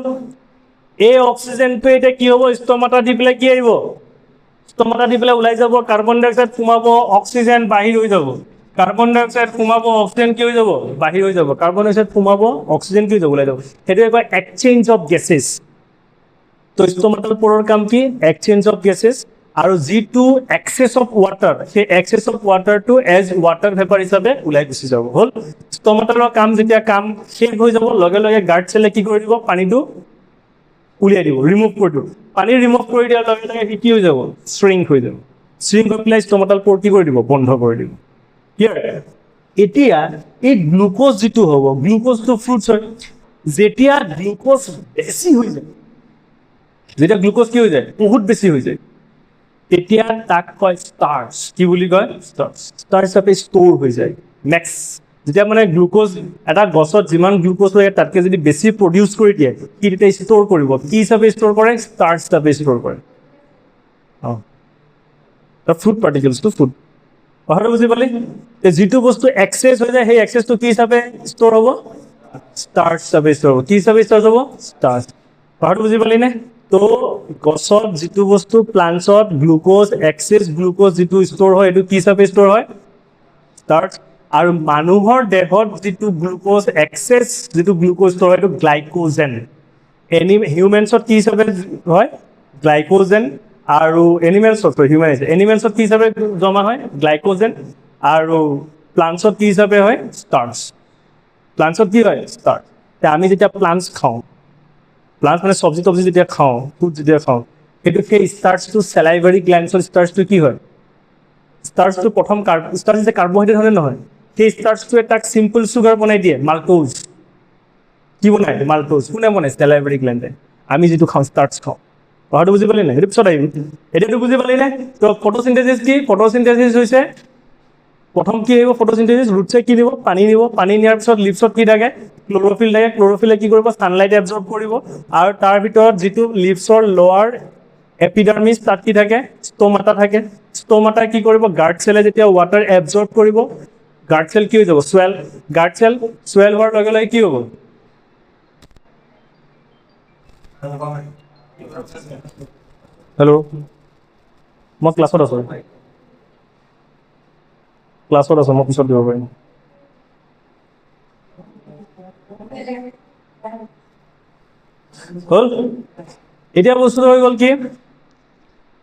এই অক্সিজেনটো এতিয়া কি হ'ব, ষ্টমাটা দি পেলাই কি আহিব, ষ্টমাটা দি পেলাই ওলাই যাব, কাৰ্বন ডাই অক্সাইড সোমাব, অক্সিজেন বাহিৰ হৈ যাব, কাৰ্বন ডাই অক্সাইড সোমাব, অক্সিজেন কি হৈ যাব, বাহিৰ হৈ যাব, কাৰ্বন ডাই অক্সাইড সোমাব, অক্সিজেন কি হৈ যাব, ওলাই যাব। সেইটোৱে কয় এক্সচেঞ্জ অফ গেছেছ। তো ষ্টমাটাল পৰৰ কাম কি, এক্সচেঞ্জ অফ গেছেছ। আৰু যিটো এক্সেছ অফ ৱাটাৰ, সেই access of ৱাটাৰটো as water vapour হিচাপে ওলাই গুচি যাব। হ'ল ষ্টমাটালৰ কাম। যেতিয়া কাম শেষ হৈ যাব, লগে লগে গাৰ্ড চেলে কি কৰি দিব, পানীটো উলিয়াই দিব, ৰিমুভ কৰি দিব। পানী ৰিমুভ কৰি দিয়াৰ লগে লগে সি কি হৈ যাব, শ্ৰিংক হৈ যাব। শ্ৰিংক হৈ পেলাই ষ্টমাটাল পৰ কি কৰি দিব, বন্ধ কৰি দিব। ক্লিয়াৰ? এতিয়া এই গ্লুক'জ যিটো হ'ব, গ্লুক'জটো ফ্ৰুটছ হয়। যেতিয়া গ্লুক'জ বেছি হৈ যায়, যেতিয়া গ্লুক'জ কি হৈ যায়, বহুত বেছি হৈ যায়, তেতিয়া তাক কয় ষ্টাৰ্চ। কি বুলি কয়, ষ্টাৰ্চ। ষ্টাৰ্চ হিচাপে ষ্ট'ৰ হৈ যায় নেক্সট। যেতিয়া মানে গ্লুক'জ, এটা গছত যিমান গ্লুক'জ লাগে তাতকৈ যদি বেছি প্ৰডিউচ কৰি দিয়ে, সি তেতিয়া ষ্ট'ৰ কৰিব। কি হিচাপে ষ্ট'ৰ কৰে, ষ্টাৰ্চ হিচাপে ষ্ট'ৰ কৰে। ফ্ৰুট পাৰ্টিকেলছটো ফুড, কথাটো বুজি পালি? যিটো বস্তু এক্সেছ হৈ যায়, সেই এক্সেছটো কি হিচাপে ষ্ট'ৰ হ'ব, ষ্টাৰ্চ হিচাপে ষ্ট'ৰ হ'ব। কি হিচাপে ষ্ট'ৰ হ'ব, ষ্টাৰ্চ। কথাটো বুজি পালি নে? তো গছত যিটো বস্তু, প্লাণ্টছত গ্লুক'জ, এক্সেছ গ্লুক'জ যিটো ষ্ট'ৰ হয়, এইটো কি হিচাপে ষ্ট'ৰ হয়, ষ্টাৰ্চ। আৰু মানুহৰ দেহত যিটো গ্লুক'জ, এক্সেছ যিটো গ্লুক'জ ষ্ট'ৰ হয়, এইটো গ্লাইক'জেন। হিউমেনছত কি হিচাপে হয়, গ্লাইক'জেন। আৰু এনিমেলছত, এনিমেলছত কি হিচাপে জমা হয়, গ্লাইক'জেন। আৰু প্লাণ্টছত কি হিচাপে হয়, ষ্টাৰ্চ। প্লাণ্টছত কি হয়, ষ্টাৰ্চ। আমি যেতিয়া প্লাণ্টছ খাওঁ, প্লাণ্টছ মানে চব্জি তব্জি যেতিয়া খাওঁ, ফ্ৰুট যেতিয়া খাওঁ, সেইটো সেই ষ্টাৰ্চটো, চেলাইভাৰী গ্লেণ্ডছৰ ষ্টাৰ্চটো কি হয়, ষ্টাৰ্চটো প্ৰথম ষ্টাৰ্চ যে কাৰ্বহাইড্ৰেট হয়নে নহয়, সেই ষ্টাৰ্চটোৱে তাক চিম্পল চুগাৰ বনাই দিয়ে, মাল্টোজ। কি বনায়, মাল্টোজ। কোনে বনায়, চেলাইভাৰী গ্লেণ্ডে। আমি যিটো খাওঁ, ষ্টাৰ্চ খাওঁ। কথাটো বুজি পালি নাই, সেইটো পিছত আহিম। এতিয়াতো বুজি পালি নে? তো ফটোচিন্থেসিস কি, ফটোচিন্থেসিস হৈছে প্ৰথম কি আহিব, ফটোচিন্থেসিস, ৰুটছে কি দিব, পানী দিব। পানী নিয়াৰ পিছত লিভছত কি থাকে, ক্ল'ৰফিল থাকে। ক্ল'ৰফিলে কি কৰিব, ছানলাইট এবজৰ্ব কৰিব। আৰু তাৰ ভিতৰত যিটো লিভছৰ লোৱাৰ এপিডাৰ্মিছ, তাত কি থাকে, ষ্ট'মাটা থাকে। ষ্ট'মাটা কি কৰিব, গাৰ্ড চেলে যেতিয়া ৱাটাৰ এবজৰ্ব কৰিব, গাৰ্ড চেল কি হৈ যাব, চুৱেল। গাৰ্ড চেল চুৱেল হোৱাৰ লগে লগে কি হ'ব, হেল্ল', মই ক্লাছত আছোঁ, মই পিছত দিব পাৰিম। হ'ল? এতিয়া বস্তুটো হৈ গ'ল কি,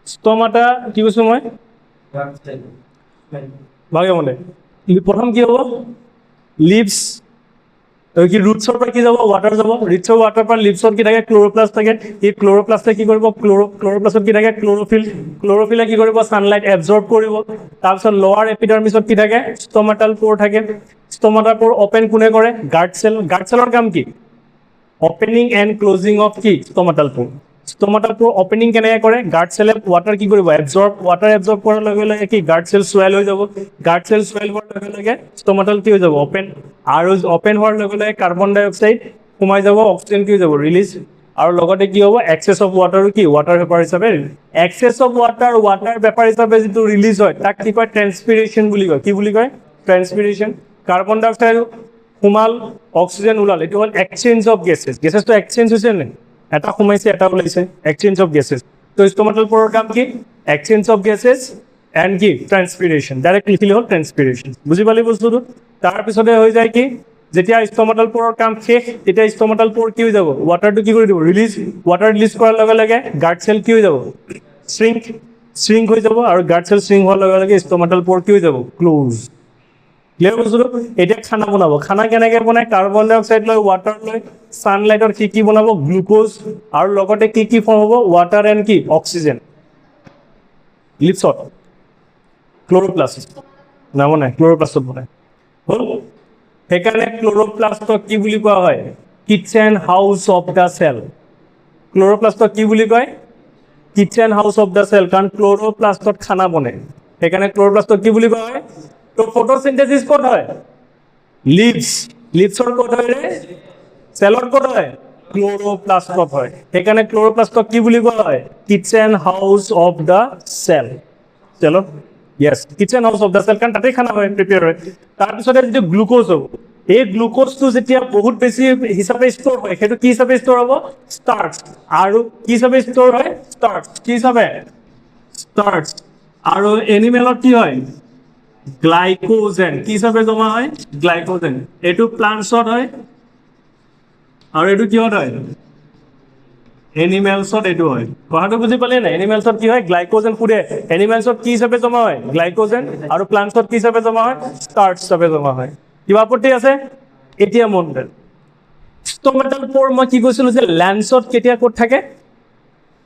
ষ্ট'মাটা কি কৈছোঁ মই, ভাগে মানে প্ৰথম কি হ'ব, লিভছ কি, ৰুটছৰ পৰা কি যাব, ৱাটাৰ যাব। ৰুটছৰ ৱাটাৰ পৰা লিভছত কি থাকে, ক্ল'ৰ'প্লাষ্ট থাকে। এই ক্ল'ৰ'প্লাষ্টে কি কৰিব, ক্ল'ৰ'প্লাষ্টত কি থাকে, ক্ল'ৰ'ফিল। ক্ল'ৰ'ফিলে কি কৰিব, ছানলাইট এবজৰ্ব কৰিব। তাৰপিছত লোৱাৰ এপিডাৰ্মিছত কি থাকে, ষ্ট'মাটাল প'ৰ থাকে। ষ্ট'মাটাল প'ৰ অপেন কোনে কৰে, গাৰ্ড চেল। গাৰ্ড চেলৰ কাম কি, অপেনিং এণ্ড ক্লজিং অফ কি, ষ্ট'মাটাল প'ৰ। ষ্ট'মাটাল প'ৰ অপেনিং কেনেকৈ কৰে, গাৰ্ড চেলে ৱাটাৰ কি কৰিব, এবজৰ্ব। ৱাটাৰ এবজৰ্ব কৰাৰ লগে লগে কি, গাৰ্ড চেল চুৱেল হৈ যাব। গাৰ্ড চেল চুৱেল হোৱাৰ লগে লগে ষ্ট'মাটাল কি হৈ যাব, অপেন। আৰু অপেন হোৱাৰ লগে লগে কাৰ্বন ডাই অক্সাইড সোমাই যাব, অক্সিজেন কি হৈ যাব, ৰিলিজ। আৰু লগতে কি হ'ব, এক্সেছ অফ ৱাটাৰো কি, ৱাটাৰ ভেপাৰ হিচাপে। Access of water, water vapour হিচাপে যিটো ৰিলিজ হয়, তাক কি কয়, ট্ৰেন্সপিৰেশ্যন বুলি কয়। কি বুলি কয়, ট্ৰেন্সপিৰেশ্যন। কাৰ্বন ডাই অক্সাইড সোমাল, অক্সিজেন ওলাল, এইটো হ'ল এক্সচেঞ্জ অফ গেছেছ। গেছেছটো এক্সচেঞ্জ হৈছে নে, এটা সোমাইছে এটা ওলাইছে, এক্সচেঞ্জ অফ গেছেছ। তো ষ্ট'মাটাল প'ৰৰ কাম কি, এক্সচেঞ্জ অফ গেছেছ এণ্ড কি, ট্ৰেন্সপিৰেশ্যন। ডাইৰেক্ট লিখিলে হ'ল ট্ৰেন্সপিৰেশ্যন। বুজি পালি বস্তুটো? তাৰপিছতে হৈ যায় কি, যেতিয়া ষ্ট'মাটাল প'ৰৰ কাম শেষ, তেতিয়া ষ্ট'মাটাল প'ৰ কি হৈ যাব, ৱাটাৰটো কি কৰি দিব, ৰিলিজ। ৱাটাৰ ৰিলিজ কৰাৰ লগে লগে গাৰ্ড চেল কি হৈ যাব, শ্ৰিংক হৈ যাব। আৰু গাৰ্ড চেল শ্ৰিংক হোৱাৰ লগে লগে ষ্ট'মাটাল প'ৰ কি হৈ যাব, ক্ল'জ। ক্লিয়াৰ বস্তুটো? এতিয়া খানা বনাব। খানা কেনেকৈ বনায়, কাৰ্বন ডাই অক্সাইড লৈ, ৱাটাৰ লৈ, ছানলাইটৰ কি বনাব, গ্লুক'জ। আৰু লগতে কি ফৰ্ম হ'ব, ৱাটাৰ এণ্ড কি, অক্সিজেন। লিভছত ক্ল'ৰ'প্লাষ্ট নবনায়, ক্ল'ৰ'প্লাষ্টত বনায়। হ'ল? সেইকাৰণে ক্ল'ৰ'প্লাষ্টক কি বুলি কোৱা হয়, kitchen house of the cell ক্লোৰোপ্লাষ্টক কি বুলি কয় kitchen house of the cell কাৰণ ক্লোৰোপ্লাষ্টত খানা বনে সেইকাৰণে ক্লোৰোপ্লাষ্টক কি বুলি কয় তো ফটোচিনথেসিস ক'ত হয় লিভছৰ ক'ত হয় ৰে সেলৰ ক'ত হয় ক্লোৰোপ্লাষ্টত হয় সেইকাৰণে ক্লোৰোপ্লাষ্টক কি বুলি কোৱা হয় kitchen house of the cell চলো yes kitchen house of the cell কাৰণ তাতে খানা হয় প্ৰিপেয়াৰ হয় তাৰপিছতে যিটো গ্লুকোজ হ'ব এই গ্লুকোজটো যেতিয়া বহুত বেছি হিচাপে ষ্ট'ৰ হয় সেইটো কি হিচাপে ষ্ট'ৰ হ'ব ষ্টাৰ্চ আৰু কি হিচাপে ষ্ট'ৰ হয় ষ্টাৰ্চ কি হিচাপে ষ্টাৰ্চ আৰু এনিমেলত কি হয় গ্লাইকোজেন কি হিচাপে জমা হয় গ্লাইকোজেন এইটো প্লান্টছত হয় আৰু এইটো কিহত হয় এনিমেলছত এইটো হয় কথাটো বুজি পালে নাই এনিমেলছত কি হয় গ্লাইকোজেন ফুডে এনিমেলছত কি হিচাপে জমা হয় গ্লাইকোজেন আৰু প্লান্টছত কি হিচাপে জমা হয় ষ্টাৰ্চ হিচাপে জমা হয় কিবা আপত্তি আছে এতিয়া মন দেন ষ্টমেটাল পৰ মই কি কৈছিলো যে লেন্সত কেতিয়া ক'ত থাকে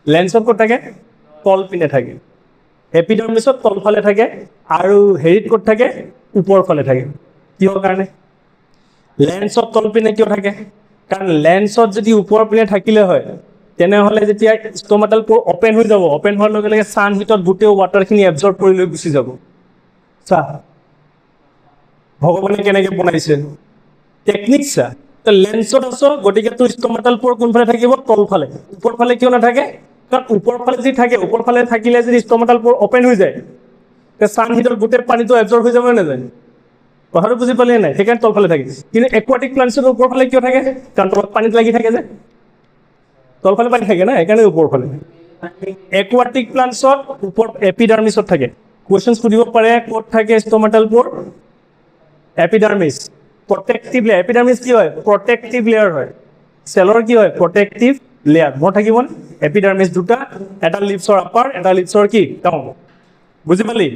লেন্সত ক'ত থাকে তল পিনে থাকে এপিডাৰ্মিছত তলফালে থাকে আৰু হেৰিত ক'ত থাকে ওপৰ ফালে থাকে কিহৰ কাৰণে লেন্সত তল পিনে কিয় থাকে কাৰণ লেন্সত যদি ওপৰ পিনে থাকিলে হয় তেনেহ'লে যেতিয়া ষ্টমেটাল পৰ অপেন হৈ যাব অপেন হোৱাৰ লগে লগে ছান হিটত গোটেই ৱাটাৰখিনি এবজৰ্ব কৰি লৈ গুচি যাব চা ভগৱানে কেনেকৈ বনাইছে টেকনিক চা তো লেন্সত আছ গতিকে তোৰ ষ্টমেটাল পৰ কোনফালে থাকিব তলফালে ওপৰ ফালে কিয় নাথাকে কাৰণ ওপৰ ফালে যদি থাকে ওপৰ ফালে থাকিলে যদি ষ্টমেটাল পৰ অপেন হৈ যায় তে ছান হিটত গোটেই পানীটো এবজৰ্ব হৈ যাব নাযায় কথাটো বুজি পালে নাই সেইকাৰণে তলফালে থাকে কিন্তু একুৱাটিক প্লান্টছৰ ওপৰ ফালে কিয় থাকে কাৰণ তলত পানীত লাগি থাকে যে তলফালে পানী থাকে না সেইকাৰণে ওপৰ ফালে একুৱাটিক প্লান্টছত ওপৰ এপিডাৰ্মিছত থাকে কুৱেশ্যন সুধিব পাৰে ক'ত থাকে ষ্টমেটাল পৰ এপিডাৰ্মিছ প্ৰটেক্টিভ লেয়াৰ এপিডাৰ্মিছ কি হয় প্ৰটেক্টিভ লেয়াৰ হয় চেলৰ কি হয় প্ৰটেক্টিভ লেয়াৰ মোৰ থাকিব এপিডাৰ্মিছ দুটা এটা লিপছৰ আপাৰ এটা লিপছৰ কি ডাউন বুজি পালি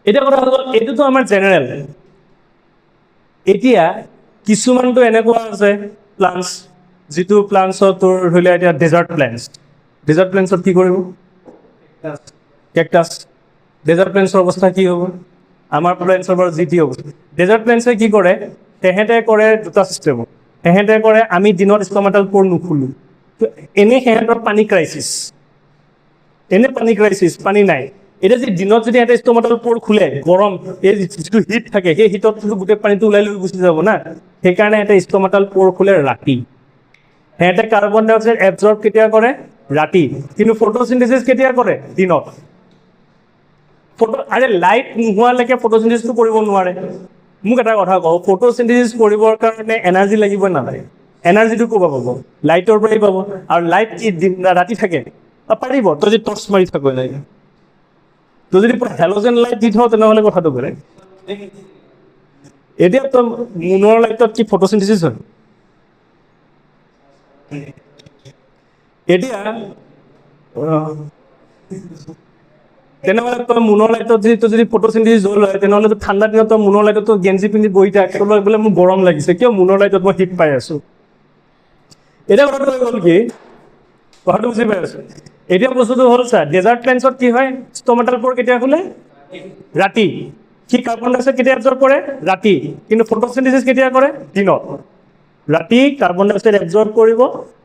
এতিয়া কথা হ'ল এইটোতো আমাৰ জেনেৰেল এতিয়া কিছুমানটো এনেকুৱা আছে প্লান্টছ যিটো প্লান্টছত তোৰ ধৰি লওক এতিয়া ডেজাৰ্ট প্লেন্টছত কি কৰিব কেকটাছ ডেজাৰ্ট প্লেন্টছৰ অৱস্থা কি হ'ব আমাৰ প্লেন্টছৰ বাৰু যি টি হ'ব ডেজাৰ্ট প্লেন্টছে কি কৰে তেহেঁতে কৰে দুটা ছিষ্টেম তেহেঁতে কৰে আমি দিনত ষ্টমেটাল পৰ নুখুলোঁ এনেই সিহঁতৰ পানী ক্ৰাইচিছ পানী নাই এতিয়া যদি দিনত যদি এটা ষ্টমেটাল পৰ খোলে গৰম এই যিটো হিট থাকে সেই হিটত গোটেই পানীটো ওলাই লৈ গুচি যাব না সেইকাৰণে এটা ষ্টমেটাল পৰ খোলে ৰাতি সিহঁতে কাৰ্বন ডাই অক্সাইড এবজৰ্ব কেতিয়া কৰে ৰাতি কিন্তু ফটোচিনথেসিস কেতিয়া কৰে দিনত আৰে লাইট নোহোৱালৈকে ফটোচিনথেসিসটো কৰিব নোৱাৰে মোক এটা কথা কওঁ ফটোচিনথেসিস কৰিবৰ কাৰণে এনাৰ্জি লাগিব নালাগে এনাৰ্জিটো ক'ৰ পৰা পাব লাইটৰ পৰাই পাব আৰু লাইট কি ৰাতি থাকে পাৰিব তই যদি টৰ্চ মাৰি থাক নাই তই যদি হেল'জেন লাইট দি থওঁ তেনেহ'লে কথাটো বেলেগ এতিয়া তই মুনৰ লাইটত কি ফটোচিনথেসিস হয় এতিয়া তেনেহ'লে তই মুনৰ লাইটত যদি ফটোচিনথেসিস জ্বল হয় তেনেহ'লে ঠাণ্ডা দিনত তই মুনৰ লাইটত তই গেঞ্জি পিন্ধি বহি থাক বোলে মোৰ গৰম লাগিছে কিয় মুনৰ লাইটত মই হিট পাই আছোঁ এতিয়া কথাটো হৈ গ'ল কি কথাটো বুজি পাই আছোঁ এতিয়া বস্তুটো হ'ল চা ডেজাৰ্ট প্লেন্টছত কি হয় ষ্টমেটাল পৰ কেতিয়া খোলে ৰাতি সি কাৰ্বন ডাই অক্সাইড কেতিয়া এবজৰ্ব কৰে ৰাতি কিন্তু ফটোচিনথেসিস কেতিয়া কৰে দিনত ৰাতি কাৰ্বন ডাই অক্সাইড এবজৰ্ব কৰিব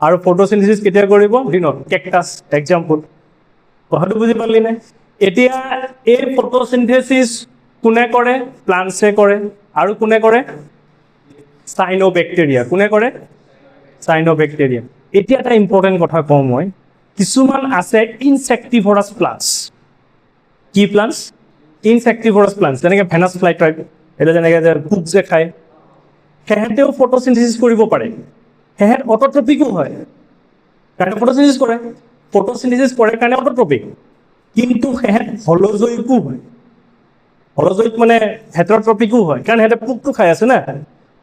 আৰু ফটোচিনথেসিস কেতিয়া কৰিব দিনত কেকটাছ এক্সাম্পল কথাটো বুজি পালি নাই এতিয়া এই ফটোচিনথেসিস কোনে কৰে প্লান্টছে কৰে আৰু কোনে কৰে চাইনোবেক্টেৰিয়া কোনে কৰে চাইনোবেক্টেৰিয়া এতিয়া এটা ইম্পৰ্টেণ্ট কথা কওঁ মই কিছুমান আছে ইনচেক্টিভৰাছ প্লান্টছ কি প্লান্টছ ইনচেক্টিভৰাছ প্লান্টছ যেনেকৈ ভেনাছ ফ্লাই টাইপ এটা যেনেকৈ যে পোক যে খায় সিহঁতেও ফটোচিনথেসিস কৰিব পাৰে সিহঁত অট'ট্ৰপিকো হয় কাৰণে ফটোচিনথেসিস কৰে কাৰণে অট'ট্ৰপিক কিন্তু সিহঁত হলজয়িকো হয় হলজয়িক মানে হেটাৰট্ৰপিকো হয় কাৰণ সিহঁতে পোকটো খাই আছে না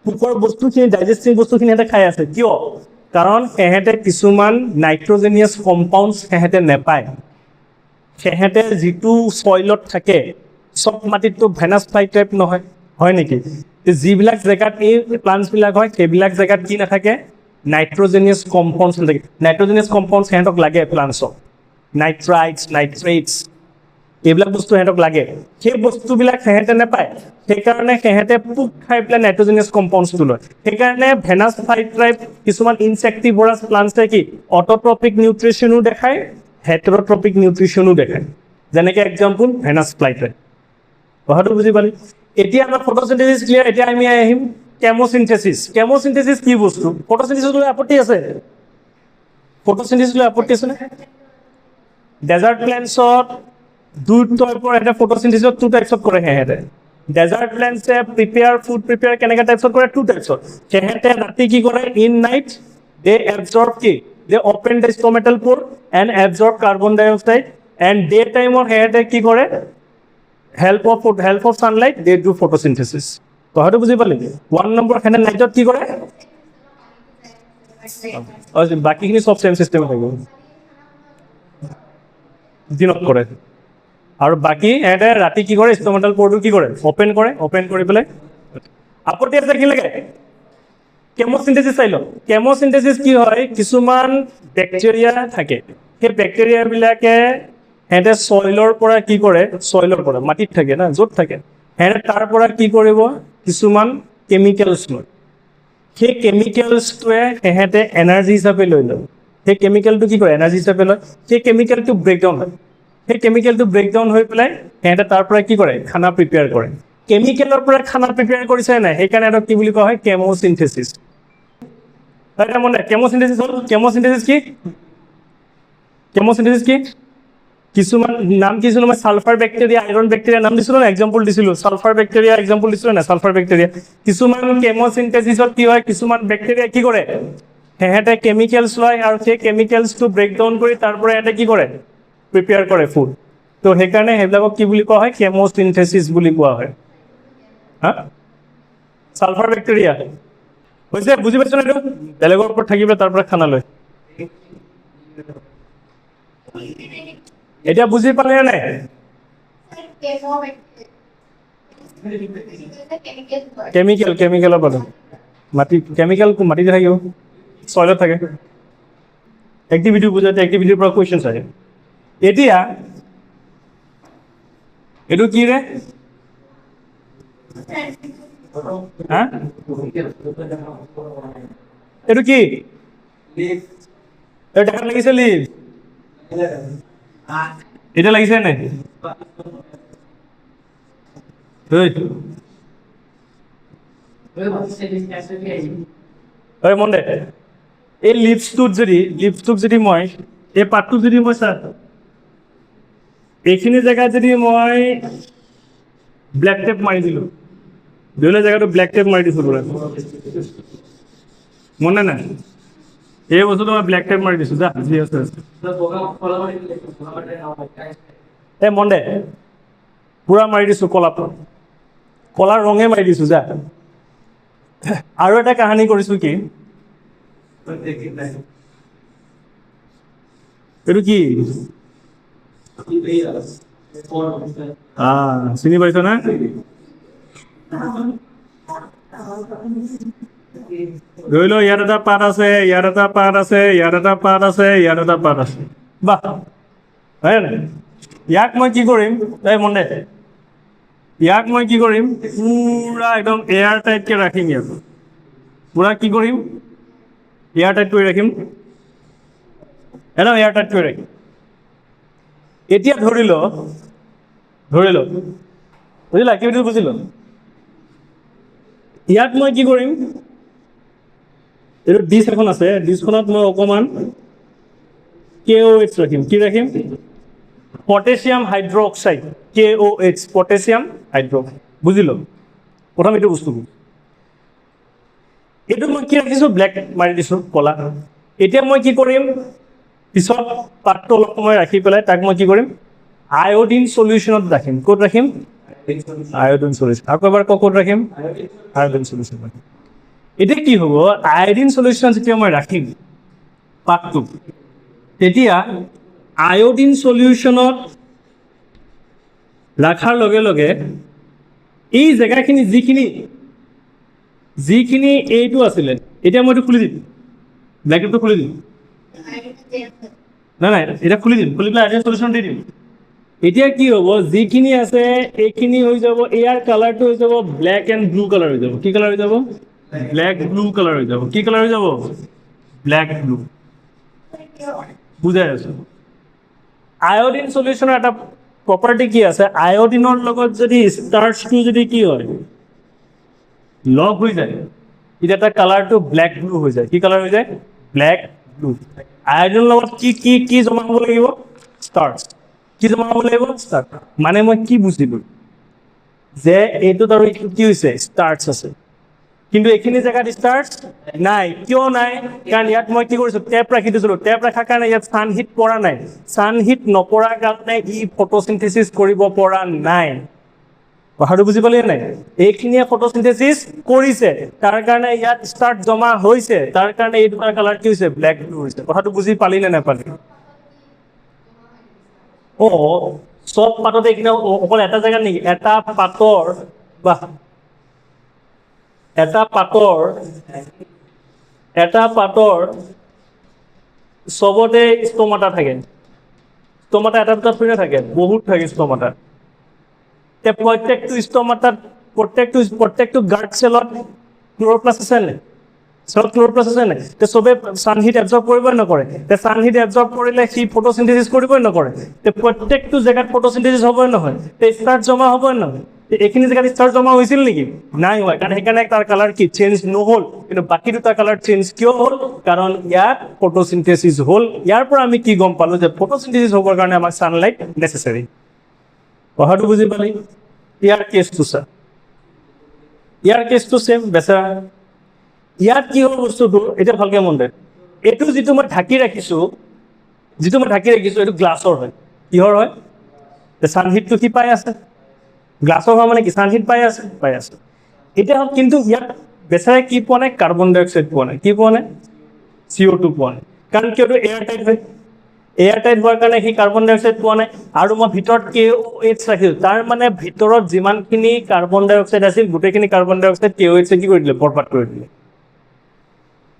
পোকৰ বস্তুখিনি ডাইজেষ্টিং বস্তুখিনি সিহঁতে খাই আছে কিয় কাৰণ সিহঁতে কিছুমান নাইট্ৰজেনিয়াছ কম্পাউণ্ডছ সিহঁতে নেপায় সিহঁতে যিটো ছইলত থাকে চব মাটিততো ভেনাছ ফ্লাই টাইপ নহয় হয় নেকি যিবিলাক জেগাত এই প্লান্টছবিলাক হয় সেইবিলাক জেগাত কি নাথাকে নাইট্ৰজেনিয়াছ কম্পাউণ্ডছ নাথাকে নাইট্ৰজেনিয়াছ কম্পাউণ্ডছ সিহঁতক লাগে প্লান্টছক নাইট্ৰাইটছ নাইট্ৰেটছ এইবিলাক বস্তু সিহঁতক লাগে সেই বস্তুবিলাক সিহঁতে নাপায় সেইকাৰণে সিহঁতে পোক খাই পেলাই নাইট্ৰজেনিয়াছ কম্পাউণ্ডছটো লয় সেইকাৰণে ভেনাছ ফ্লাইট্ৰাইপ কিছুমান ইনচেক্টিভৰাছ প্লাণ্টছে কি অট'ট্ৰপিক নিউট্ৰিশ্যনো দেখায় হেটেৰ'ট্ৰপিক নিউট্ৰিশ্যনো দেখায় যেনেকৈ এক্সাম্পল ভেনাছ ফ্লাইট্ৰাইপ কথাটো বুজি পালি এতিয়া আমাৰ ফটোচিনথেচিছ ক্লিয়াৰ এতিয়া আমি আহিম কেম'চিনথেচিছ কি বস্তু ফটোচিনথেচিছ লৈ আপত্তি আছে ফটোচিনথেচিছ লৈ আপত্তি আছে নে ডেজাৰ্ট প্লেণ্টছত দুই টাইপৰ এটা ফটোচিনথেচিছত টু টাইপছত কৰে সিহঁতে ডেজাৰ্ট প্লেণ্টছে প্ৰিপেয়াৰ কেনেকৈ টাইপছত কৰে টু টাইপছত সিহঁতে ৰাতি কি কৰে ইন নাইট দে এবজৰ্ব কি দে open the stomatal poor and absorb carbon dye oxide and day টাইমত সিহঁতে কি কৰে help of sunlight they do photosynthesis কথাটো বুজি পালি 1 নম্বৰ হেনে নাইটত কি কৰে বাকিখিনি সব সেম সিস্টেম থাকিব দিনত কৰে আৰু বাকি এটা ৰাতি কি কৰে ষ্টমেটাল প'ৰটো কি কৰে ওপেন কৰি পেলাই আপত্তি আছে কি লাগে কেমোসিনথেসিস চাই লওক কেমোসিনথেসিস কি হয় কিছুমান বেক্টেৰিয়া থাকে সেই বেক্টেৰিয়াবিলাকে হেঁতে সইলৰ পৰা কি কৰে সইলৰ পৰা মাটিত থাকে না য'ত থাকে হেঁতে তাৰ পৰা কি কৰিব কিছুমান কেমিকেলছ লয় সেই কেমিকেলছটোৱে হেঁতে এনাৰ্জি হিচাপে লৈ লয় সেই কেমিকেলটো কি কৰে এনাৰ্জি হিচাপে লয় সেই কেমিকেলটো ব্ৰেকডাউন হয় সেই কেমিকেলটো ব্ৰেকডাউন হৈ পেলাই হেঁতে তাৰ পৰা কি কৰে খানা প্ৰিপেয়াৰ কৰে কেমিকেলৰ পৰা খানা প্ৰিপেয়াৰ কৰিছে নাই সেইকাৰণে এইটো কি বুলি কোৱা হয় কেমোসিনথেসিস এটা মনে কেমোসিনথেসিস হ'ল কেমোসিনথেসিস কি কিছুমান নাম কিছু মই সালফাৰ বেক্টেৰিয়া আইৰন বেক্টেৰিয়া নাম দিছিলোঁ না এক্সাম্পল দিছিলোঁ সালফাৰ বেক্টেৰিয়া এক্সাম্পল দিছিলোঁ না সালফাৰ বেক্টেৰিয়া কিছুমান কেমোসিনথেসিছত কি হয় কিছুমান বেক্টেৰিয়া কি কৰে হেঁতে কেমিকেলছ লয় আৰু সেই কেমিকেলছটো ব্ৰেকডাউন কৰি তাৰ পৰা হেঁতে কি কৰে প্ৰিপেয়াৰ কৰে ফুড তো সেইকাৰণে সেইবিলাকক কি বুলি কোৱা হয় কেমোসিনথেসিস বুলি কোৱা হয় হা সালফাৰ বেক্টেৰিয়া হৈছে বুজি পাইছ না এইটো বেলেগৰ ওপৰত থাকিব তাৰ পৰা খানা লয় এতিয়া বুজি পালে নাই কেমিকেলৰ পৰা মাটি কেমিকেল মাটিতে থাকিব সইলত থাকে এক্টিভিটি বুজাতে এক্টিভিটিৰ পৰা কুৱেশ্যনছ আহে এতিয়া এইটো কি ৰে হা এইটো কি দেখাত লাগিছে লিভ এটা লাগিছে নাই মন দে এই লিপছটোক যদি মই এই পাতটো যদি মই চা এইখিনি জেগাত যদি মই ব্লেক টেপ মাৰি দিলোঁ ধৰি লওক জেগাটো ব্লেক টেপ মাৰি দিছোঁ পুৰা মনে নাই এই বস্তুটো মই ব্লেক টেপ মাৰি দিছোঁ যা যি আছে এই মন দে পুৰা মাৰি দিছোঁ কলা ৰঙে মাৰি দিছোঁ যা আৰু এটা কাহানী কৰিছোঁ কি এইটো কি চিনি পাইছ না ধৰি লও ইয়াত এটা পাত আছে ইয়াত এটা পাত আছে ইয়াত এটা পাত আছে ইয়াত এটা পাত আছে বাহ হয় নাই ইয়াক মই কি কৰিম এই মন দে ইয়াক মই কি কৰিম পুৰা একদম এয়াৰ টাইটকৈ ৰাখিম ইয়াক পুৰা কি কৰিম এয়াৰ টাইট কৰি ৰাখিম একদম এয়াৰ টাইট কৰি ৰাখিম এতিয়া ধৰি ল বুজিলা কি বুজিলো ইয়াত মই কি কৰিম এইটো ডিছ এখন আছে ডিছখনত মই অকণমান KOH ৰাখিম কি ৰাখিম potassium hydroxide KOH potassium hydroxide বুজিলো প্ৰথম এইটো বস্তু এইটো মই কি ৰাখিছোঁ ব্লেক মাৰি দিছোঁ কলা এতিয়া মই কি কৰিম পিছত পাতটো অলপ সময় ৰাখি পেলাই তাক মই কি কৰিম আয়োডিন সলিউশ্যনত ৰাখিম ক'ত ৰাখিম আয়োডিন সলিউশ্যন আকৌ এবাৰ ক'ত ৰাখিম আয়োডিন সলিউশ্যন ৰাখিম এতিয়া কি হ'ব আয়োডিন সলিউশ্যন যেতিয়া মই ৰাখিম পাতটো তেতিয়া আয়োডিন সলিউশ্যনত ৰাখাৰ লগে লগে এই জেগাখিনি যিখিনি এইটো আছিলে এতিয়া মই এইটো খুলি দিম ব্লেকটো খুলি দিম নাই এতিয়া খুলি দিম খুলি পেলাই আয়োডিন সলিউশ্যন দি দিম এতিয়া কি হ'ব যিখিনি আছে এইখিনি হৈ যাব এয়াৰ কালাৰটো হৈ যাব ব্লেক এণ্ড ব্লু কালাৰ হৈ যাব কি কালাৰ হৈ যাব ব্লেক ব্লু কালাৰ হৈ যাব কি কালাৰ হৈ যাব ব্লেক ব্লু বুজাই আছো আয়োডিন সলিউশনৰ এটা প্ৰপাৰ্টি কি আছে আয়োডিনৰ লগত যদি ষ্টাৰ্চটো যদি কি হয় লগ হৈ যায় এতিয়া তাৰ কালাৰটো ব্লেক ব্লু হৈ যায় কি কালাৰ হৈ যায় ব্লেক ব্লু আয়োডিনৰ লগত কি কি কি জমা হ'ব লাগিব ষ্টাৰ্চ কি জমা হ'ব লাগিব ষ্টাৰ্চ মানে মই কি বুজিলো যে এইটোত আৰু এইটো কি হৈছে ষ্টাৰ্চ আছে কিন্তু এইখিনি জেগাত ষ্টাৰ্চ নাই কিয় নাই কাৰণ ইয়াত মই কি কৰিছো টেপ ৰাখি দিছিলো টেপ ৰখাৰ কাৰণে ইয়াত ছানহিট পৰা নাই ছানহিট নপৰাৰ কাৰণে ই ফটোচিনথেসিস কৰিব পৰা নাই কথাটো বুজি পালি নাই এইখিনিয়ে ফটোচিনথেসিস কৰিছে তাৰ কাৰণে ইয়াত ষ্টাৰ্চ জমা হৈছে তাৰ কাৰণে এই দুটাৰ কালাৰ কি হৈছে ব্লেক ব্লু হৈছে কথাটো বুজি পালি নে নাপালি সব পাততে এইখিনি অকল এটা জেগাত নেকি এটা পাতৰ সবতে স্তোমাটা থাকে স্তোমাটা এটা দুটা থৈ থাকে বহুত থাকে স্তোমাটা তে প্ৰত্যেকটো গাৰ্ড চেলত ক্লোৰোপ্লাষ্ট আছে নে চেলত ক্লোৰোপ্লাষ্ট আছে নে তে সবে ছানহিট এবজৰ্ব কৰিবই নকৰে তে ছানহিট এবজৰ্ব কৰিলে সি ফটোচিনথেসিস কৰিবই নকৰে তে প্ৰত্যেকটো জেগাত ফটোচিনথেসিস হ'বই নহয় তে ষ্টাৰ্চ জমা হ'বই নহয় এইখিনি জেগাত ষ্টাৰ্চ জমা হৈছিল নেকি নাই হোৱা কাৰণ সেইকাৰণে তাৰ কালাৰ কি চেঞ্জ নহ'ল কিন্তু বাকী দুটা কালাৰ চেঞ্জ কিয় হ'ল কাৰণ ইয়াত ফটোচিনথেসিস হ'ল ইয়াৰ পৰা আমি কি গম পালো যে ফটোচিনথেসিস হ'বৰ কাৰণে আমাক সানলাইট নেচেসাৰী কথাটো বুজি পালি ইয়াৰ কেছটো চা ইয়াৰ কেছটো সেম বেচেৰা ইয়াত কি হ'ল বস্তুটো এতিয়া ভালকে মন দে এইটো যিটো মই ঢাকি ৰাখিছো এইটো গ্লাছৰ হয় কিহৰ হয় ছানহিটটো কি পাই আছে গ্লাছৰ হয় মানে কি ছানহিট পাই আছে এতিয়া হ'ল কিন্তু ইয়াত বেচেৰাই কি পোৱা নাই কাৰ্বন ডাই অক্সাইড পোৱা নাই কি পোৱা নাই CO2 পোৱা নাই কাৰণ কিয়টো এয়াৰ টাইট হোৱাৰ কাৰণে সি কাৰ্বন ডাই অক্সাইড পোৱা নাই আৰু মই ভিতৰত KOH ৰাখিছো তাৰ মানে ভিতৰত যিমানখিনি কাৰ্বন ডাই অক্সাইড আছিল গোটেইখিনি কাৰ্বন ডাই অক্সাইড KOH কি কৰি দিলে বৰবাদ কৰি দিলে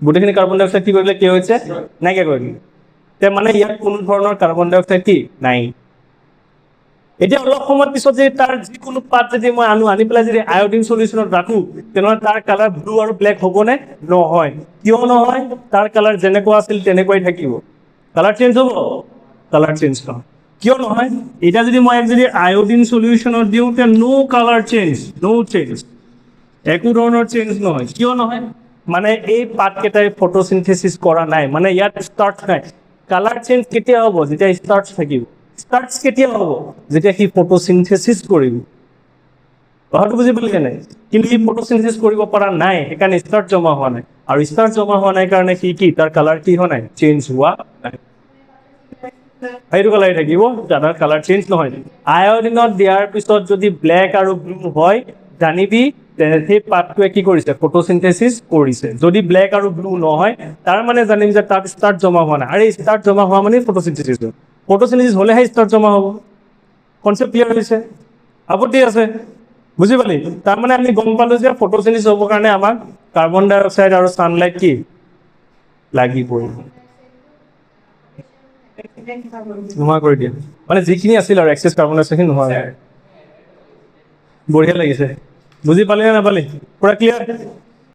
গোটেইখিনি কাৰ্বন ডাই অক্সাইড কি কৰিলে KOH নাইকিয়া কৰি দিলে তে মানে ইয়াত কোনো ধৰণৰ কাৰ্বন ডাই অক্সাইড কি নাই এতিয়া অলপ সময়ৰ পিছত যে তাৰ যিকোনো পাত যদি মই আনি পেলাই যদি আয়োডিন সলিউশনত ৰাখো তেনেহ'লে তাৰ কালাৰ ব্লু আৰু ব্লেক হ'বনে নহয় কিয় নহয় তাৰ কালাৰ যেনেকুৱা আছিল তেনেকুৱাই থাকিব কালাৰ চেঞ্জ হ'ব কালাৰ চেঞ্জ নহয় কিয় নহয় এটা যদি মই যদি আয়োডিন সলিউশনত দিওঁ তে নো কালাৰ চেঞ্জ একো ধৰণৰ চেঞ্জ নহয় কিয় নহয় মানে এই পাতকেইটাই ফটোচিনথেসিস কৰা নাই মানে ইয়াত ষ্টাৰ্চ নাই কালাৰ চেঞ্জ কেতিয়া হ'ব যেতিয়া ষ্টাৰ্চ থাকিব ষ্টাৰ্চ কেতিয়া হ'ব যেতিয়া সি ফটোচিনথেসিস কৰিব কথাটো বুজি পালি নাই কিন্তু সি ফটোচিনথেসিস কৰিব পৰা নাই সেইকাৰণে ষ্টাৰ্চ জমা হোৱা নাই আৰু ষ্টাৰ্চ জমা হোৱা নাই কাৰণে সি কি তাৰ কালাৰ কি হোৱা নাই চেঞ্জ হোৱা নাই সেইটো কালাৰ থাকিব তাৰ কালাৰ চেঞ্জ নহয় আয়োডিনত দিয়াৰ পিছত যদি ব্লেক আৰু ব্লু হয় জানিবি সেই পাতটোৱে কি কৰিছে ফটোচিনথেসিস কৰিছে যদি ব্লেক আৰু ব্লু নহয় তাৰ মানে জানিম যে তাত ষ্টাৰ্চ জমা হোৱা নাই আৰু ষ্টাৰ্চ জমা হোৱা মানে ফটোচিনথেসিস হ'লেহে ষ্টাৰ্চ জমা হ'ব কনচেপ্ট ক্লিয়াৰ হৈছে আপত্তি আছে বুজি পালি তাৰমানে আমি গম পালো যে ফটোচিনথেসিস হ'বৰ কাৰণে আমাক কাৰ্বন ডাই অক্সাইড আৰু সানলাইট কি লাগিবই নোহোৱা কৰি দিয়ে মানে যিখিনি আছিল আৰু এক্সেছ কাৰ্বন ডাই অক্সাইড নোহোৱা বঢ়িয়া লাগিছে বুজি পালি নে নাপালি পুৰা ক্লিয়াৰ